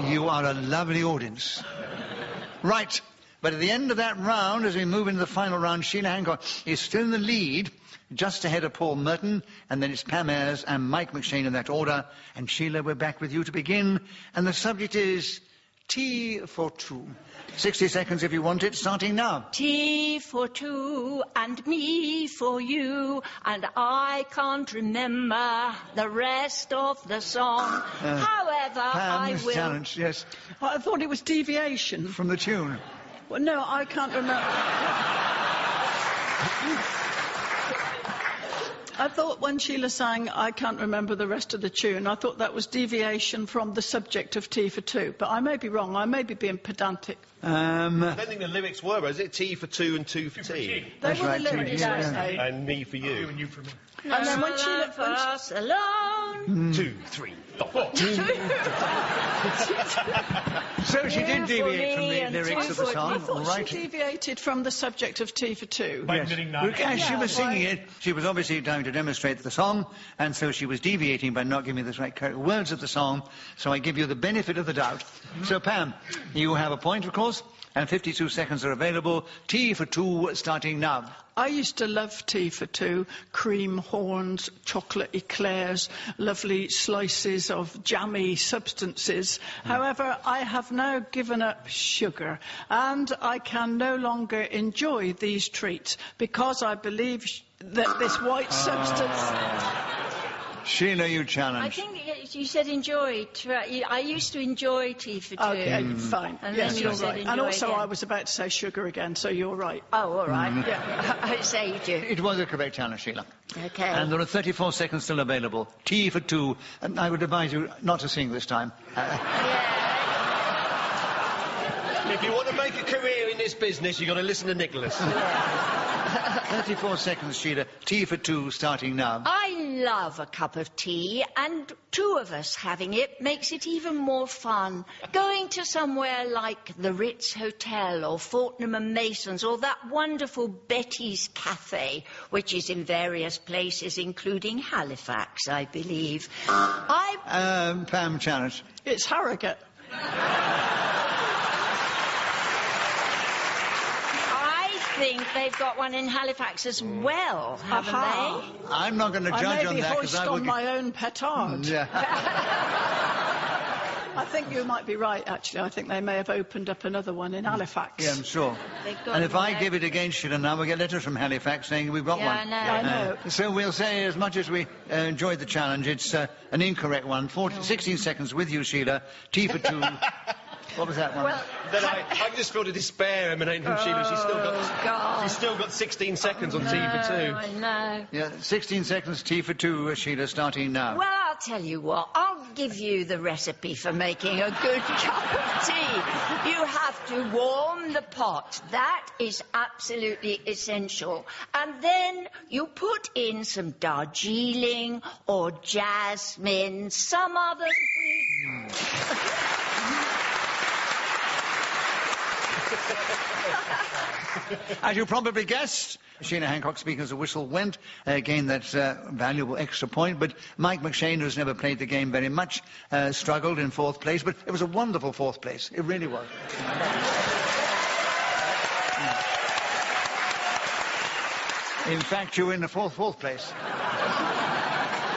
You are a lovely audience. Right, but at the end of that round, as we move into the final round, Sheila Hancock is still in the lead, just ahead of Paul Merton, and then it's Pam Ayres and Mike McShane in that order. And Sheila, we're back with you to begin, and the subject is tea for two. 60 seconds if you want it, starting now. Tea for two and me for you, and I can't remember the rest of the song. However, I will... challenge, yes. Well, I thought it was deviation. From the tune. Well, no, I can't remember. I thought when Sheila sang, I can't remember the rest of the tune, I thought that was deviation from the subject of Tea for Two. But I may be wrong. I may be being pedantic. I don't think the lyrics were, was it? Tea for two and two for tea. They were right, the lyrics, yeah. weren't they? And me for you. And you for me. And then when Sheila... Love us alone. 2, 3, 4. So she did Two for deviate from me the and lyrics two of the for song. I thought Right. she deviated from the subject of Tea for Two. By Yes. admitting not. As she was singing why- it, she was obviously trying to demonstrate the song, and so she was deviating by not giving me the right correct words of the song, so I give you the benefit of the doubt. So, Pam, you have a point, of course, and 52 seconds are available. Tea for two, starting now. I used to love Tea for Two, cream horns, chocolate eclairs, lovely slices of jammy substances. However, I have now given up sugar, and I can no longer enjoy these treats because I believe that this white substance... Sheila, you I challenge. think you said enjoy. I used to enjoy Tea for Two. Okay, fine. And yes, then you're you said right. enjoy And also again. I was about to say sugar again, so you're right. Oh, all right. Yeah. I saved you. It was a correct challenge, Sheila. Okay. And there are 34 seconds still available. Tea for two, and I would advise you not to sing this time. If you want to make a career in this business, you've got to listen to Nicholas. 34 seconds, Sheila. Tea for two, starting now. I love a cup of tea, and two of us having it makes it even more fun. Going to somewhere like the Ritz Hotel or Fortnum and Mason's or that wonderful Betty's Cafe, which is in various places, including Halifax, I believe. Pam, challenge. It's Harrogate. I think they've got one in Halifax as well, haven't Aha. they? I'm not going to I judge may on be that because hoist I will... on my own petard. Yeah. I think you might be right, actually. I think they may have opened up another one in Halifax. Yeah, I'm sure. They've got And if one I there. give it against Sheila now, we'll get letters from Halifax saying we've got Yeah, one. I know. I know. So we'll say, as much as we enjoyed the challenge, it's an incorrect one. 16 seconds with you, Sheila. Tea for two. What was that one? Well, Then I just feel the despair emanating from Sheila. She's still got 16 seconds on Tea for two. I know. Yeah, 16 seconds, tea for two, Sheila, starting now. Well, I'll tell you what. I'll give you the recipe for making a good cup of tea. You have to warm the pot. That is absolutely essential. And then you put in some Darjeeling or jasmine, some other... As you probably guessed, Sheila Hancock, speaking as a whistle, went, gained that valuable extra point, but Mike McShane, who's never played the game very much, struggled in fourth place, but it was a wonderful fourth place. It really was. In fact, you were in the fourth place.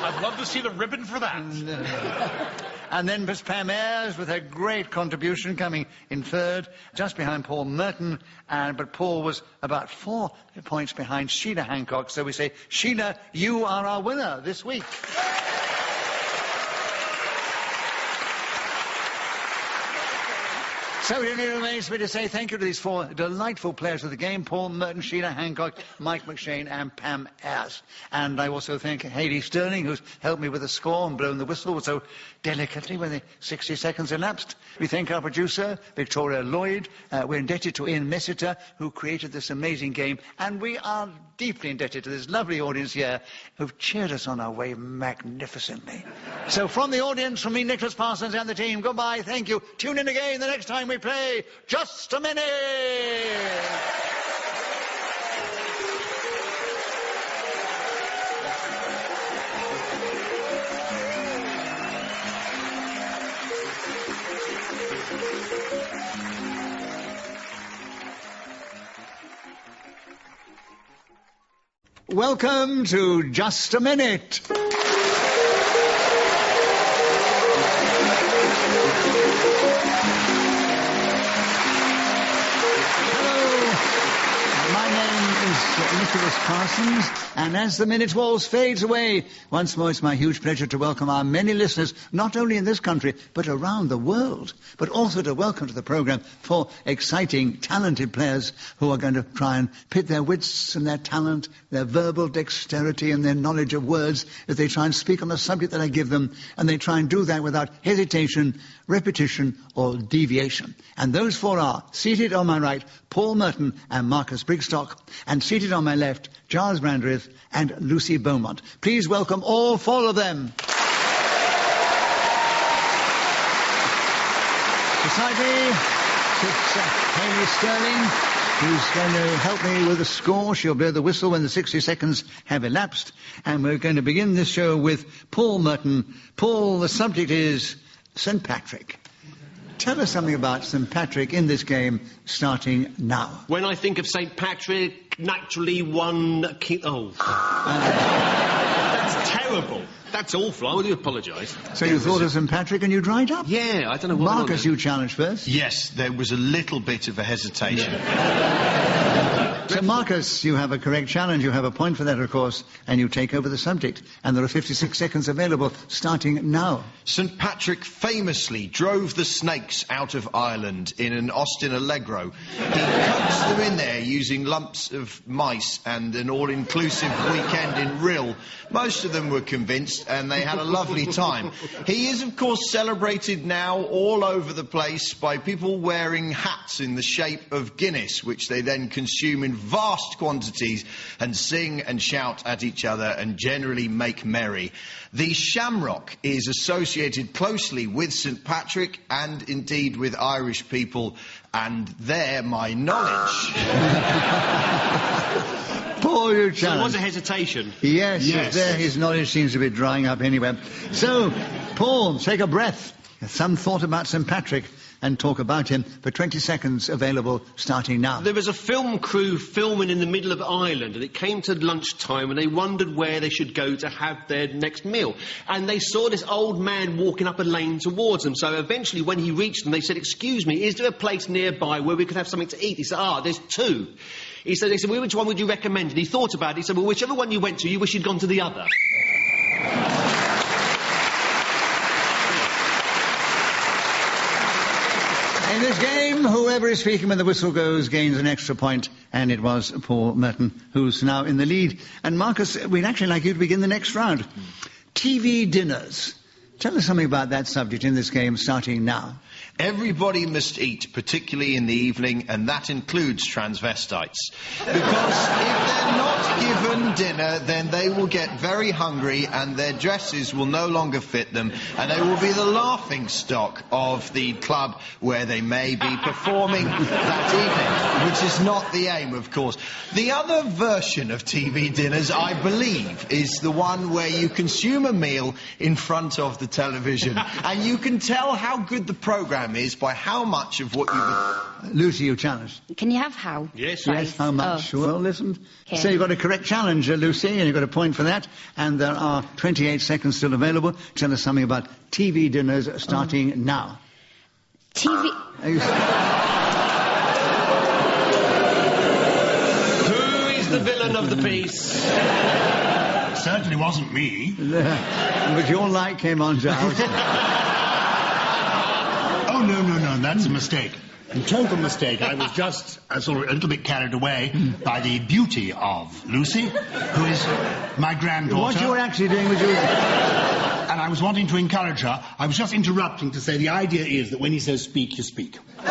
I'd love to see the ribbon for that. And then Miss Pam Ayres with her great contribution coming in third, just behind Paul Merton, but Paul was about 4 points behind Sheila Hancock. So we say, Sheila, you are our winner this week. So it only remains for me to say thank you to these 4 delightful players of the game, Paul Merton, Sheila Hancock, Mike McShane and Pam Ayres. And I also thank Hayley Sterling, who's helped me with the score and blown the whistle so delicately when the 60 seconds elapsed. We thank our producer, Victoria Lloyd. We're indebted to Ian Messiter, who created this amazing game. And we are deeply indebted to this lovely audience here, who've cheered us on our way magnificently. So from the audience, from me, Nicholas Parsons and the team, goodbye, thank you. Tune in again the next time we play Just a Minute! Welcome to Just a Minute. Nicholas Parsons, and as the minute waltz fades away, once more it's my huge pleasure to welcome our many listeners, not only in this country, but around the world, but also to welcome to the programme 4 exciting, talented players who are going to try and pit their wits and their talent, their verbal dexterity and their knowledge of words as they try and speak on the subject that I give them, and they try and do that without hesitation, repetition or deviation. And those 4 are, seated on my right, Paul Merton and Marcus Brigstock, and seated on my left, Gyles Brandreth and Lucy Beaumont. Please welcome all 4 of them. Beside me sits Hayley Sterling, who's going to help me with the score. She'll blow the whistle when the 60 seconds have elapsed. And we're going to begin this show with Paul Merton. Paul, the subject is St. Patrick. Tell us something about St. Patrick in this game, starting now. When I think of St. Patrick, naturally one... Oh. That's terrible. That's awful. I do apologise. So you thought of St. Patrick and you dried up? Yeah, I don't know what... Marcus, you challenged first. Yes, there was a little bit of a hesitation. So, Marcus, you have a correct challenge. You have a point for that, of course, and you take over the subject. And there are 56 seconds available, starting now. St. Patrick famously drove the snakes out of Ireland in an Austin Allegro. He coaxed them in there using lumps of mice and an all-inclusive weekend in Rill. Most of them were convinced, and they had a lovely time. He is, of course, celebrated now all over the place by people wearing hats in the shape of Guinness, which they then consume in vast quantities and sing and shout at each other and generally make merry. The shamrock is associated closely with St. Patrick and indeed with Irish people, and they're my knowledge. Paul, you challenge. So there was a hesitation. Yes. There his knowledge seems to be drying up anyway. So, Paul, take a breath. Some thought about St. Patrick and talk about him for 20 seconds available starting now. There was a film crew filming in the middle of Ireland, and it came to lunchtime and they wondered where they should go to have their next meal. And they saw this old man walking up a lane towards them. So eventually when he reached them, they said, "Excuse me, is there a place nearby where we could have something to eat?" He said, "There's 2. They said, "Well, which one would you recommend?" And he thought about it. He said, "Well, whichever one you went to, you wish you'd gone to the other." In this game, whoever is speaking when the whistle goes gains an extra point, and it was Paul Merton who's now in the lead. And Marcus, we'd actually like you to begin the next round. TV dinners. Tell us something about that subject in this game, starting now. Everybody must eat, particularly in the evening, and that includes transvestites. Because if they're not given dinner, then they will get very hungry and their dresses will no longer fit them, and they will be the laughing stock of the club where they may be performing that evening, which is not the aim, of course. The other version of TV dinners, I believe, is the one where you consume a meal in front of the television, and you can tell how good the programme is by how much of what you... Lucy, you challenged. Can you have how? Yes. Yes, how much? Oh. Well, listen. Okay. So you've got a correct challenge, Lucy, and you've got a point for that. And there are 28 seconds still available. Tell us something about TV dinners starting now. TV... Who is the villain of the piece? Certainly wasn't me. But your light came on, Giles. Oh, no, that's a mistake. A total mistake. I was just sort of a little bit carried away by the beauty of Lucy, who is my granddaughter. What you were actually doing was you... And I was wanting to encourage her. I was just interrupting to say the idea is that when he says speak, you speak. But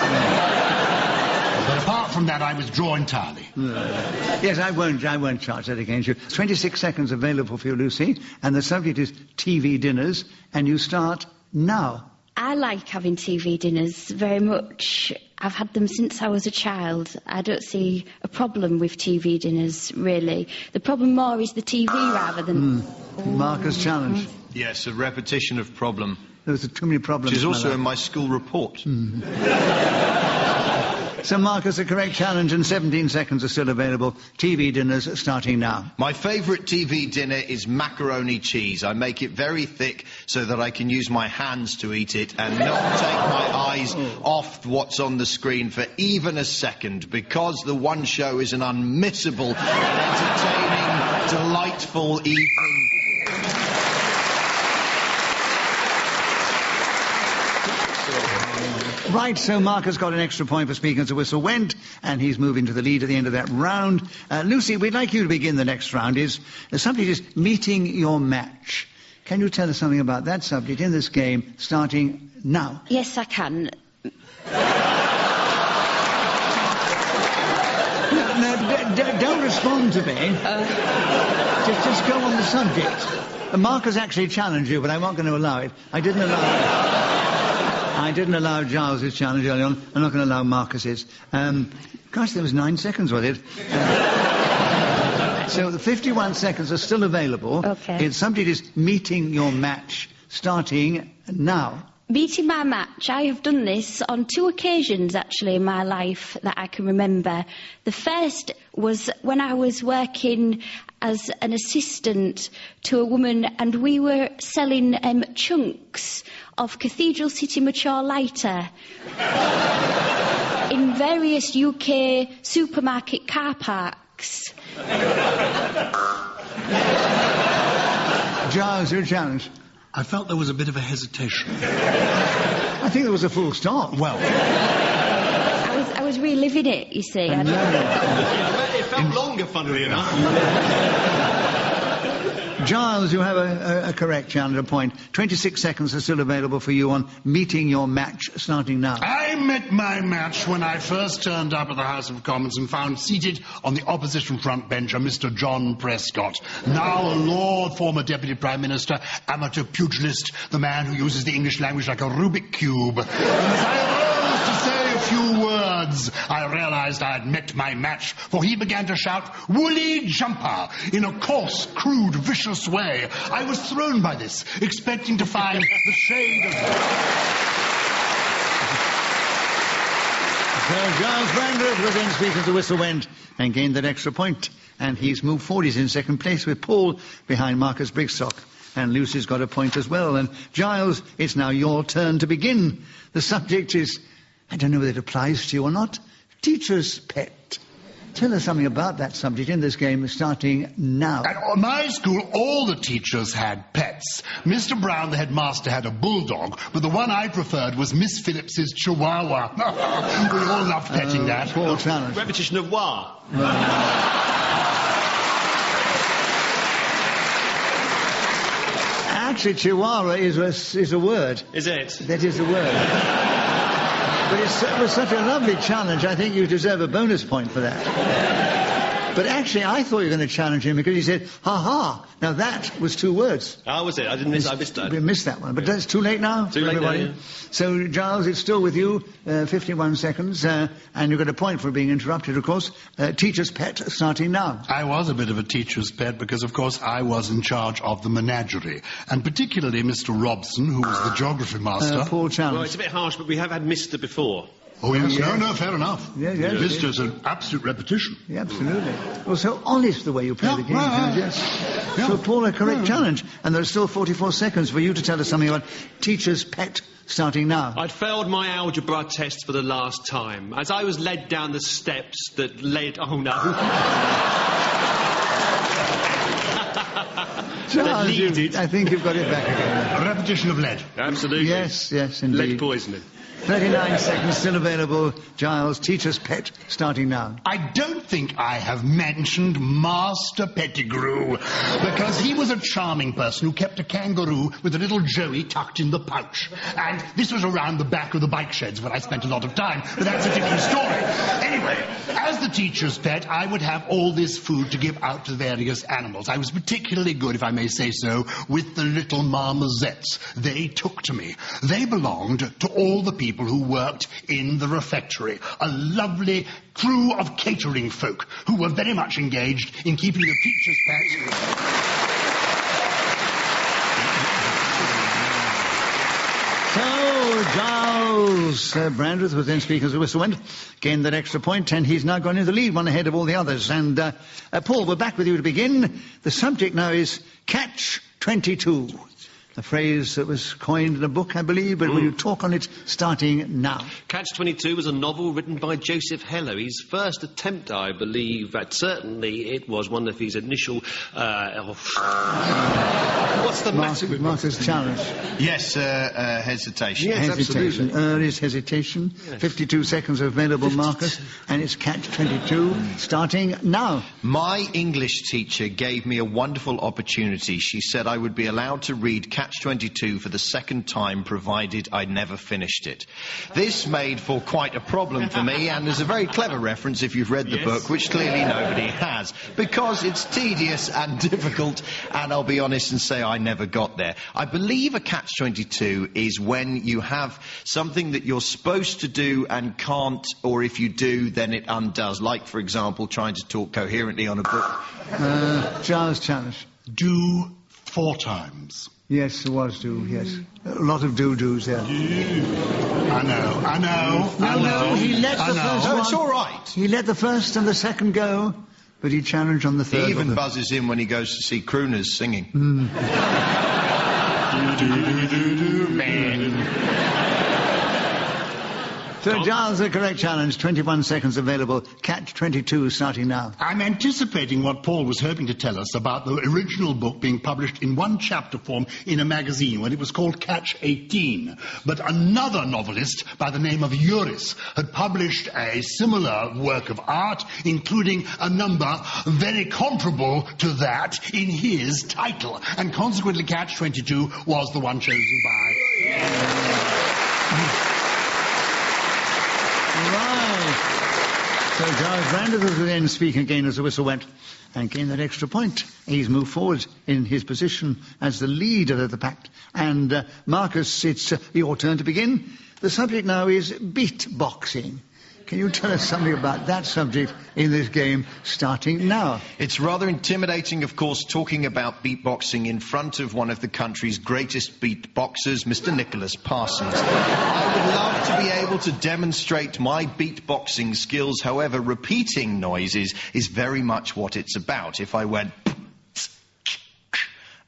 apart from that, I withdraw entirely. Yes, I won't charge that against you. 26 seconds available for you, Lucy, and the subject is TV dinners, and you start now. I like having TV dinners very much. I've had them since I was a child. I don't see a problem with TV dinners, really. The problem more is the TV rather than... Marcus challenge. Yes, a repetition of problem. There's too many problems. Which is also in my school report. So, Marcus, a correct challenge, and 17 seconds are still available. TV dinners starting now. My favourite TV dinner is macaroni cheese. I make it very thick so that I can use my hands to eat it and not take my eyes off what's on the screen for even a second, because the One Show is an unmissable and entertaining, delightful evening. Right, so Marcus got an extra point for speaking as the whistle went, and he's moving to the lead at the end of that round. Lucy, we'd like you to begin the next round. The subject is meeting your match. Can you tell us something about that subject in this game, starting now? Yes, I can. No, don't respond to me. Just go on the subject. Marcus actually challenged you, but I'm not going to allow it. I didn't allow Gyles' challenge early on. I'm not going to allow Marcus's. Gosh, there was 9 seconds, was it? So the 51 seconds are still available. Okay. Its subject is meeting your match, starting now. Meeting my match. I have done this on 2 occasions, actually, in my life that I can remember. The first was when I was working as an assistant to a woman, and we were selling chunks of Cathedral City mature lighter in various UK supermarket car parks. Gyles, your challenge. I felt there was a bit of a hesitation. I think there was a full stop. Well, I was reliving it, you see. It felt longer, funnily enough. Gyles, you have a correct challenge, a point. 26 seconds are still available for you on meeting your match, starting now. I met my match when I first turned up at the House of Commons and found seated on the opposition front bench a Mr. John Prescott, now a Lord, former Deputy Prime Minister, amateur pugilist, the man who uses the English language like a Rubik Cube. And as I rose to say a few words, I realized I had met my match, for he began to shout, "Woolly jumper!" in a coarse, crude, vicious way. I was thrown by this, expecting to find the shade of... So Gyles Brandreth was then speaking as the whistle went and gained that extra point. And he's moved forward. He's in second place with Paul behind Marcus Brigstock. And Lucy's got a point as well. And Gyles, it's now your turn to begin. The subject is, I don't know whether it applies to you or not, teacher's pet. Tell us something about that subject in this game, starting now. At my school, all the teachers had pets. Mr. Brown, the headmaster, had a bulldog, but the one I preferred was Miss Phillips's chihuahua. We all loved petting that. Poor challenge. Repetition of wah. Actually, chihuahua is a word. Is it? That is a word. But it was such a lovely challenge, I think you deserve a bonus point for that. But actually, I thought you were going to challenge him because he said, ha-ha. Now, that was 2 words. Oh, was it? I missed that. We missed that one. But it's too late now? Too late now, yeah. So, Gyles, it's still with you, 51 seconds, and you've got a point for being interrupted, of course. Teacher's pet, starting now. I was a bit of a teacher's pet because, of course, I was in charge of the menagerie. And particularly Mr. Robson, who was the geography master. Paul challenge. Well, it's a bit harsh, but we have had Mr. before. Oh, yes. No, fair enough. Yeah. Mister's an absolute repetition. Yeah, absolutely. Well, so honest the way you play the game, yes. Yeah. So, Paul, a correct challenge. And there's still 44 seconds for you to tell us something about teacher's pet, starting now. I'd failed my algebra test for the last time, as I was led down the steps that led... Oh, no. Charles, I think you've got it back again. A repetition of lead. Absolutely. Yes, indeed. Lead poisoning. 39 seconds still available. Gyles, teacher's pet, starting now. I don't think I have mentioned Master Pettigrew, because he was a charming person who kept a kangaroo with a little Joey tucked in the pouch. And this was around the back of the bike sheds where I spent a lot of time, but that's a different story. Anyway, as the teacher's pet, I would have all this food to give out to various animals. I was particularly good, if I may say so, with the little marmosettes. They took to me. They belonged to all the people who worked in the refectory, a lovely crew of catering folk who were very much engaged in keeping the teacher's pet. So, Gyles Giles Brandreth was then speaking as the whistle went, gained that extra point, and he's now gone into the lead, one ahead of all the others. And Paul, we're back with you to begin. The subject now is Catch 22. A phrase that was coined in a book, I believe, but will you talk on it starting now? Catch 22 was a novel written by Joseph Heller. His first attempt, I believe, that certainly it was one of his initial... What's the matter with Marcus challenge? Yes, hesitation. Yes, hesitation. absolutely. Is hesitation. Yes. 52 seconds available, Marcus, and it's Catch 22 starting now. My English teacher gave me a wonderful opportunity. She said I would be allowed to read Catch 22 for the second time, provided I never finished it. This made for quite a problem for me, and there's a very clever reference if you've read the book, which clearly nobody has, because it's tedious and difficult, and I'll be honest and say I never got there. I believe a Catch 22 is when you have something that you're supposed to do and can't, or if you do, then it undoes. Like, for example, trying to talk coherently on a book. Giles challenge. Do 4 times. Yes, there was do, yes. A lot of do-dos there. I know. No, he let the first one. No, it's all right. He let the first and the second go, but he challenged on the third. He even buzzes in when he goes to see crooners singing. So, Giles, the correct challenge. 21 seconds available. Catch 22 starting now. I'm anticipating what Paul was hoping to tell us about the original book being published in 1-chapter form in a magazine when it was called Catch 18. But another novelist by the name of Ayres had published a similar work of art, including a number very comparable to that in his title. And consequently, Catch 22 was the one chosen by... Right. So Giles Brandreth was then speaking again as the whistle went and gained that extra point. He's moved forward in his position as the leader of the pack. And Marcus, it's your turn to begin. The subject now is beatboxing. Can you tell us something about that subject in this game, starting now? It's rather intimidating, of course, talking about beatboxing in front of one of the country's greatest beatboxers, Mr. Nicholas Parsons. I would love to be able to demonstrate my beatboxing skills. However, repeating noises is very much what it's about. If I went...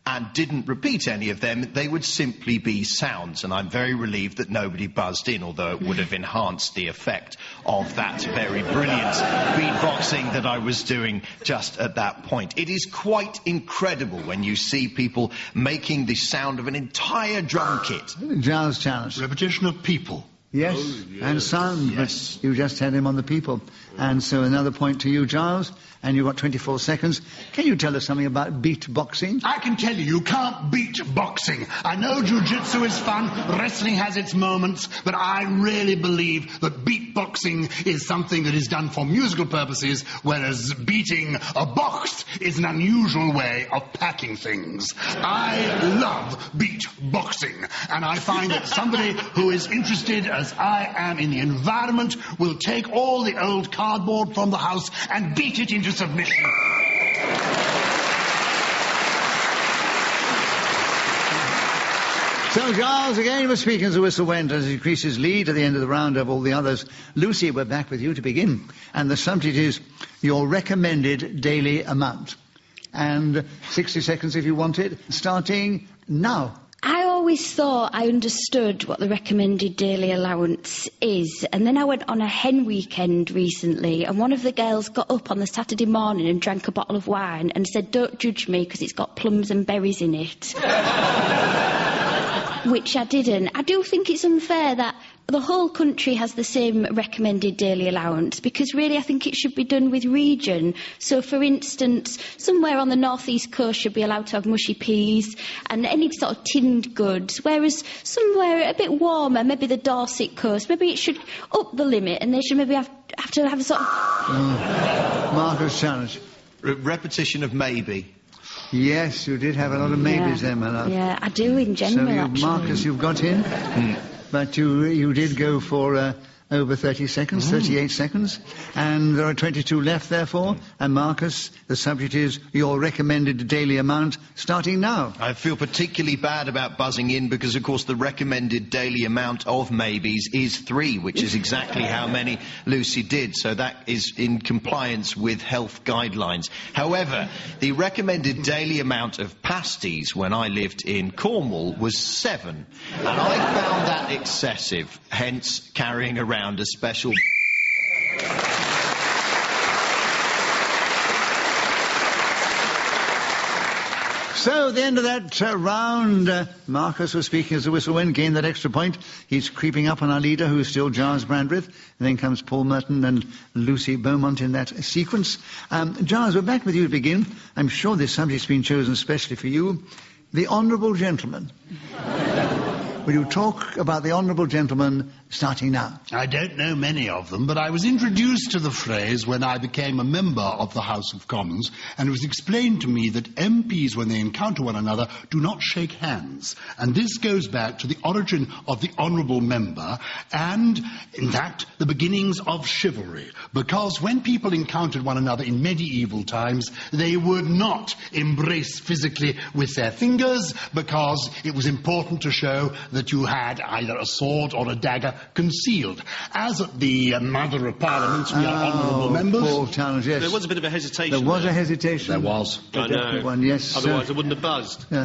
and didn't repeat any of them, they would simply be sounds, and I'm very relieved that nobody buzzed in, although it would have enhanced the effect of that very brilliant beatboxing that I was doing just at that point. It is quite incredible when you see people making the sound of an entire drum kit. Giles challenge. Repetition of people. Yes, and sound, yes. But you just had him on the people. And so another point to you, Giles, and you've got 24 seconds. Can you tell us something about beatboxing? I can tell you can't beat boxing. I know jiu-jitsu is fun, wrestling has its moments, but I really believe that beatboxing is something that is done for musical purposes, whereas beating a box is an unusual way of packing things. I love beatboxing, and I find that somebody who is interested, as I am, in the environment will take all the old cardboard from the house and beat it into submission. So Giles again was speaking as the whistle went as he increased his lead at the end of the round of all the others. Lucy, we're back with you to begin. And the subject is your recommended daily amount. And 60 seconds if you want it, starting now. I always thought I understood what the recommended daily allowance is, and then I went on a hen weekend recently, and one of the girls got up on the Saturday morning and drank a bottle of wine and said, "Don't judge me because it's got plums and berries in it." Which I didn't. I do think it's unfair that the whole country has the same recommended daily allowance, because really I think it should be done with region. So, for instance, somewhere on the northeast coast should be allowed to have mushy peas and any sort of tinned goods, whereas somewhere a bit warmer, maybe the Dorset coast, maybe it should up the limit and they should maybe have to have a sort of... Marcus challenge. Repetition of maybe. Yes, you did have a lot of maybes there, my love. Yeah, I do in general, so actually. Marcus, you've got in, but you did go for over 30 seconds, 38 seconds. And there are 22 left, therefore. And Marcus, the subject is your recommended daily amount, starting now. I feel particularly bad about buzzing in because, of course, the recommended daily amount of maybes is 3, which is exactly how many Lucy did. So that is in compliance with health guidelines. However, the recommended daily amount of pasties when I lived in Cornwall was 7. And I found that excessive, hence carrying around a special... So, at the end of that round, Marcus was speaking as the whistle went, gained that extra point. He's creeping up on our leader, who is still Gyles Brandreth. And then comes Paul Merton and Lucy Beaumont in that sequence. Gyles, we're back with you to begin. I'm sure this subject's been chosen specially for you. The Honourable Gentleman. Will you talk about the Honourable Gentleman starting now? I don't know many of them, but I was introduced to the phrase when I became a member of the House of Commons, and it was explained to me that MPs, when they encounter one another, do not shake hands. And this goes back to the origin of the honourable member and, in fact, the beginnings of chivalry. Because when people encountered one another in medieval times, they would not embrace physically with their fingers, because it was important to show that you had either a sword or a dagger concealed. As at the Mother of Parliament, we are honourable members. Paul challenge, yes. There was a bit of a hesitation. There was a hesitation. There was. I know. One, yes. Otherwise I wouldn't have buzzed. One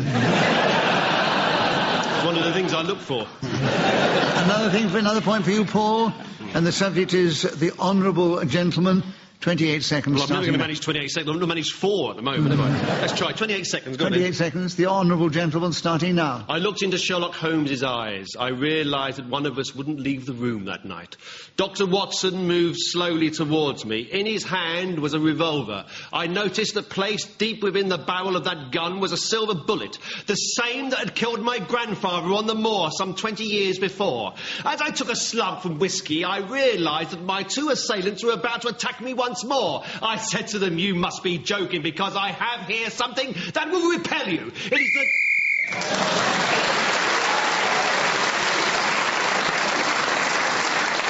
of the things I look for. Another point for you, Paul. And the subject is the Honourable Gentleman. 28 seconds. Well, I'm never going to manage 28 seconds. I'm going to manage 4 at the moment, have I? Let's try. 28 seconds. Go 28 seconds. The Honourable Gentleman starting now. I looked into Sherlock Holmes's eyes. I realised that one of us wouldn't leave the room that night. Dr. Watson moved slowly towards me. In his hand was a revolver. I noticed that placed deep within the barrel of that gun was a silver bullet, the same that had killed my grandfather on the moor some 20 years before. As I took a slug from whiskey, I realised that my 2 assailants were about to attack me once more. I said to them, "You must be joking, because I have here something that will repel you. It is the..."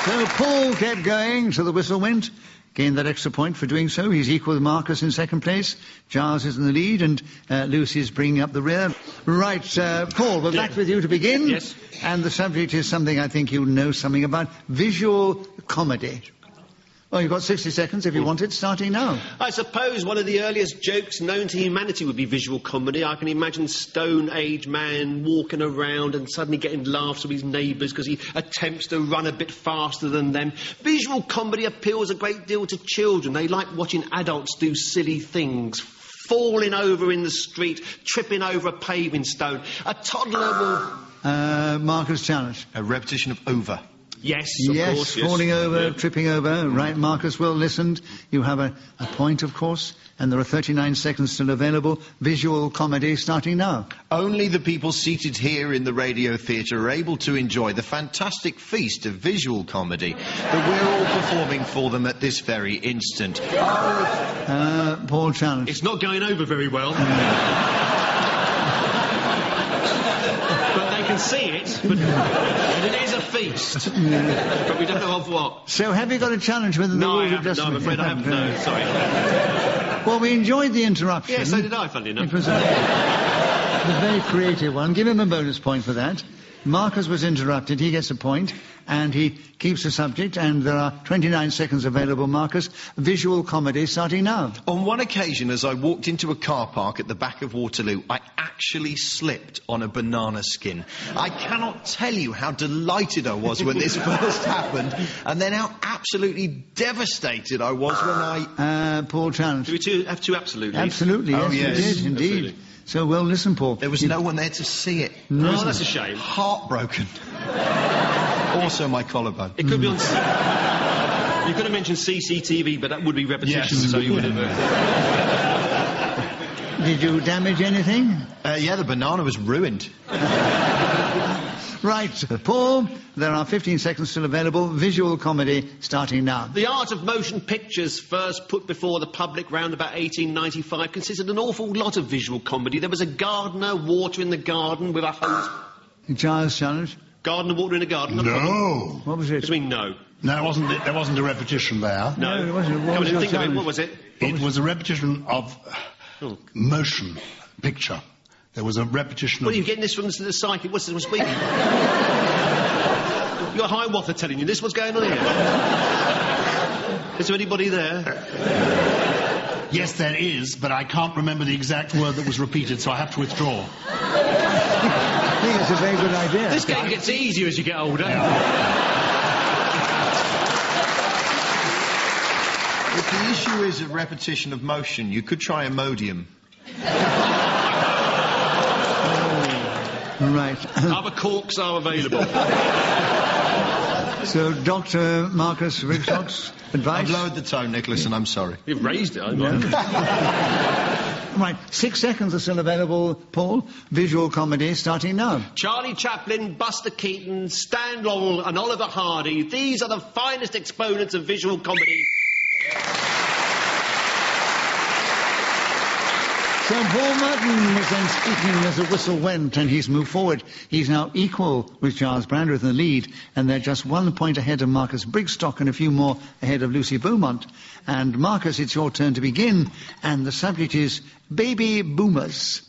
So Paul kept going till the whistle went. Gained that extra point for doing so. He's equal with Marcus in second place. Giles is in the lead, and Lucy's bringing up the rear. Right, Paul, we're back with you to begin. Yes. And the subject is something I think you know something about. Visual comedy. Well, you've got 60 seconds if you want it, starting now. I suppose one of the earliest jokes known to humanity would be visual comedy. I can imagine Stone Age man walking around and suddenly getting laughs from his neighbours because he attempts to run a bit faster than them. Visual comedy appeals a great deal to children. They like watching adults do silly things. Falling over in the street, tripping over a paving stone. A toddler will... Marcus challenge. A repetition of over. Yes, of course. Yes, falling over, yeah. tripping over. Right, Marcus, well listened. You have a point, of course, and there are 39 seconds still available. Visual comedy starting now. Only the people seated here in the radio theatre are able to enjoy the fantastic feast of visual comedy that we're all performing for them at this very instant. Paul challenge. It's not going over very well. But they can see it, but it is a feast. But we don't know of what. So have you got a challenge within the rules of No, I'm afraid I haven't. No, sorry. Well, we enjoyed the interruption. Yeah, so did I, funnily enough. It was a very creative one. Give him a bonus point for that. Marcus was interrupted. He gets a point, and he keeps the subject, and there are 29 seconds available, Marcus. Visual comedy starting now. On one occasion, as I walked into a car park at the back of Waterloo, I actually slipped on a banana skin. I cannot tell you how delighted I was when this first happened, and then how absolutely devastated I was when I... Paul challenge. Do we have 2 absolutely? Absolutely, yes, Oh, yes. we did, indeed. Absolutely. So, well, listen, Paul. There was no one there to see it. No, that's a shame. Heartbroken. Also my collarbone. It could be on... You could have mentioned CCTV, but that would be repetition, Yes. so you would have... Did you damage anything? Yeah, the banana was ruined. Right, Paul, there are 15 seconds still available. Visual comedy starting now. The art of motion pictures, first put before the public round about 1895, consisted an awful lot of visual comedy. There was a gardener watering the garden with a hose... Giles challenge. Gardener watering a garden? No. What was it? What do you mean, no? No, there wasn't a repetition there. No, it wasn't. Come on, think of it. What was it? It was a repetition of motion picture. There was a repetition What of... are you getting this from the psychic? What's this speaking? Your Hiawatha telling you this? What's going on here? Is there anybody there? Yes, there is, but I can't remember the exact word that was repeated, so I have to withdraw. I think it's a very good idea. This game gets easier as you get older. If the issue is a repetition of motion, you could try Imodium. Right. Other corks are available. So, Dr. Marcus Brigstock's advice? I've lowered the tone, Nicholas, and I'm sorry. You've raised it, I Right, 6 seconds are still available, Paul. Visual comedy starting now. Charlie Chaplin, Buster Keaton, Stan Laurel and Oliver Hardy. These are the finest exponents of visual comedy. So Paul Merton was then speaking as the whistle went, and he's moved forward. He's now equal with Giles Brandreth in the lead, and they're just 1 point ahead of Marcus Brigstock and a few more ahead of Lucy Beaumont. And Marcus, it's your turn to begin, and the subject is baby boomers.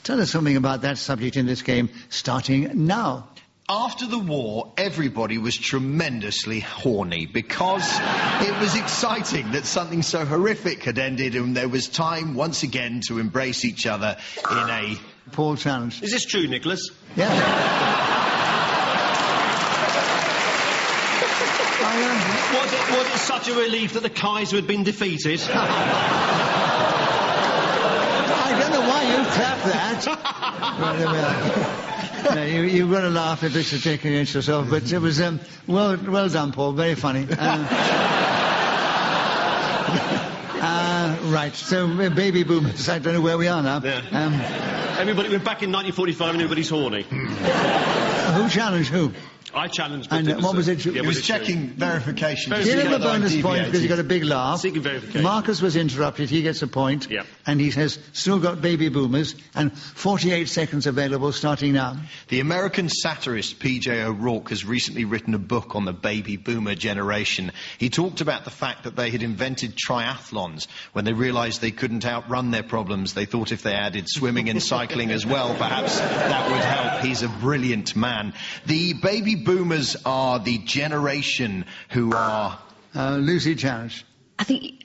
Tell us something about that subject in this game, starting now. After the war, everybody was tremendously horny because it was exciting that something so horrific had ended and there was time once again to embrace each other in a... Paul challenge. Is this true, Nicholas? Yeah. Was it such a relief that the Kaiser had been defeated? I don't know why you clapped that. No, you've got to laugh at this attack against yourself, but it was well done, Paul. Very funny. Right, so baby boomers. I don't know where we are now. Yeah. We're back in 1945 and everybody's horny. Who challenged who? I challenged. And what was it? It was checking verification. Give him a bonus point because he got a big laugh. Seeking verification. Marcus was interrupted. He gets a point. Yeah. And he has still got baby boomers and 48 seconds available starting now. The American satirist P.J. O'Rourke has recently written a book on the baby boomer generation. He talked about the fact that they had invented triathlons. When they realised they couldn't outrun their problems, they thought if they added swimming and cycling as well, perhaps that would help. He's a brilliant man. The baby boomers are the generation who are... Lucy challenge. I think...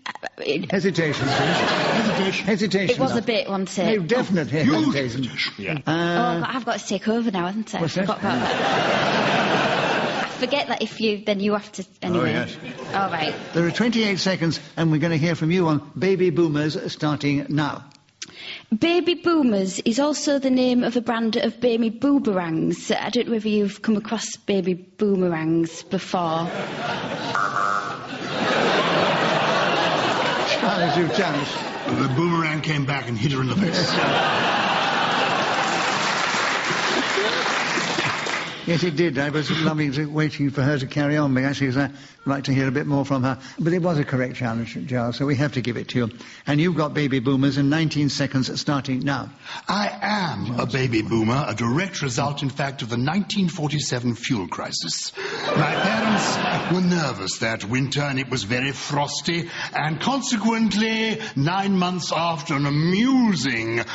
Hesitation, please. Hesitation. It was a bit, wasn't it? No, definite hesitation. Yeah. I've got to take over now, haven't I? What's that? I forgot about that. Forget that then you have to... Anyway. Oh, yes. All right. There are 28 seconds, and we're going to hear from you on baby boomers starting now. Baby Boomers is also the name of a brand of baby boomerangs. I don't know whether you've come across baby boomerangs before. Challenge. The boomerang came back and hit her in the face. Yes, it did. I was waiting for her to carry on, because I'd like to hear a bit more from her. But it was a correct challenge, Giles, so we have to give it to you. And you've got baby boomers in 19 seconds starting now. I am a baby boomer, a direct result, in fact, of the 1947 fuel crisis. My parents were nervous that winter, and it was very frosty, and consequently, 9 months after an amusing...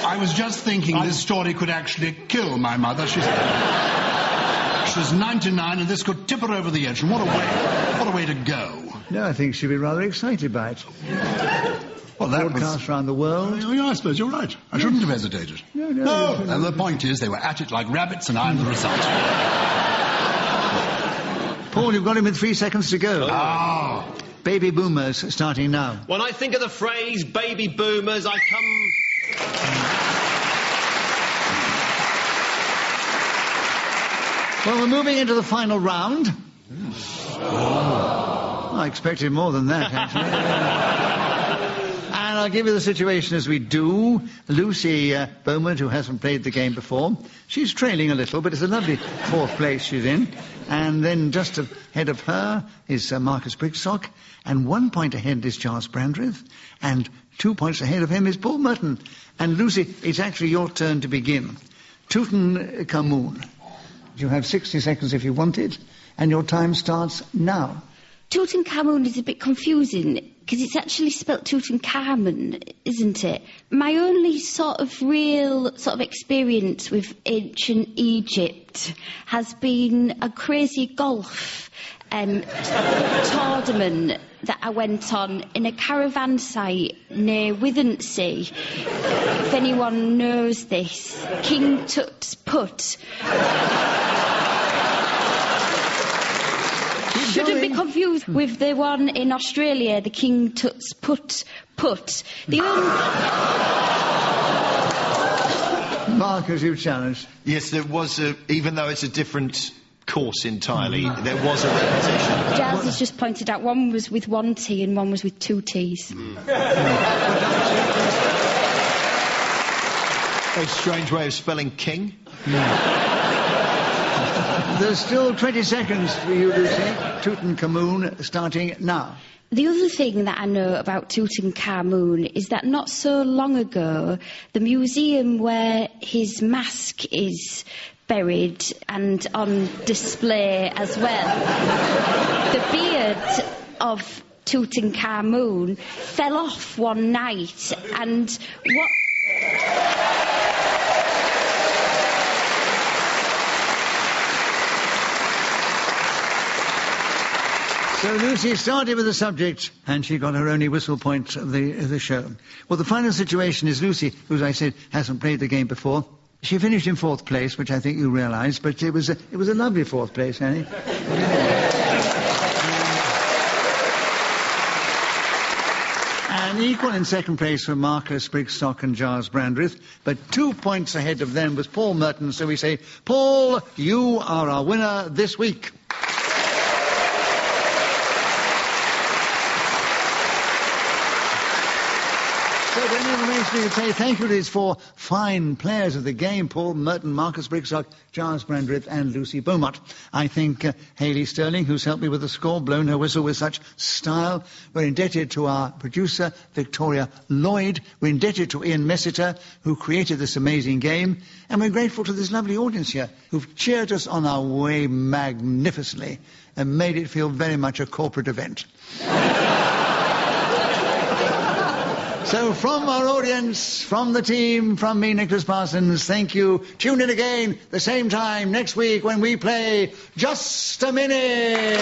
I was just thinking this story could actually kill my mother. She was 99 and this could tip her over the edge. And what a way to go. No, I think she'd be rather excited by it. Well, that broadcast around the world. Yeah, I suppose you're right. I shouldn't have hesitated. No. And the point is they were at it like rabbits and I'm the result. Paul, you've got him with 3 seconds to go. Oh. Baby boomers starting now. When I think of the phrase baby boomers, I come... Well, we're moving into the final round. I expected more than that, actually. And I'll give you the situation as we do. Lucy Beaumont, who hasn't played the game before, she's trailing a little, but it's a lovely 4th place she's in. And then just ahead of her is Marcus Brigstock, and 1 point ahead is Giles Brandreth, and 2 points ahead of him is Paul Merton. And Lucy, it's actually your turn to begin. Tutankhamun. You have 60 seconds if you want it, and your time starts now. Tutankhamun is a bit confusing, because it's actually spelt Tutankhamun, isn't it? My only real experience with ancient Egypt has been a crazy golf tournament that I went on in a caravan site near Withensea. If anyone knows this, King Tut's Put. Shouldn't be confused with the one in Australia, the King Tut's Put. The only... Marcus, you challenged. Yes, there was even though it's a different course entirely, there was a repetition. Gyles has just pointed out one was with one T and one was with two T's. A strange way of spelling king. There's still 20 seconds for you, Lucy. Tutankhamun starting now. The other thing that I know about Tutankhamun is that not so long ago, the museum where his mask is buried and on display as well, the beard of Tutankhamun fell off one night, and what... So Lucy started with the subject, and she got her only whistle point of the show. Well, the final situation is Lucy, who, as I said, hasn't played the game before. She finished in 4th place, which I think you realise, but it was a lovely 4th place, Annie. And equal in 2nd place for Marcus Brigstock and Gyles Brandreth, but 2 points ahead of them was Paul Merton, so we say, Paul, you are our winner this week. So then it remains for me to say thank you to these 4 fine players of the game, Paul Merton, Marcus Brigstock, Gyles Brandreth and Lucy Beaumont. I think Hayley Sterling, who's helped me with the score, blown her whistle with such style. We're indebted to our producer, Victoria Lloyd. We're indebted to Ian Messiter, who created this amazing game. And we're grateful to this lovely audience here, who've cheered us on our way magnificently and made it feel very much a corporate event. So from our audience, from the team, from me, Nicholas Parsons, thank you. Tune in again, the same time next week when we play Just a Minute.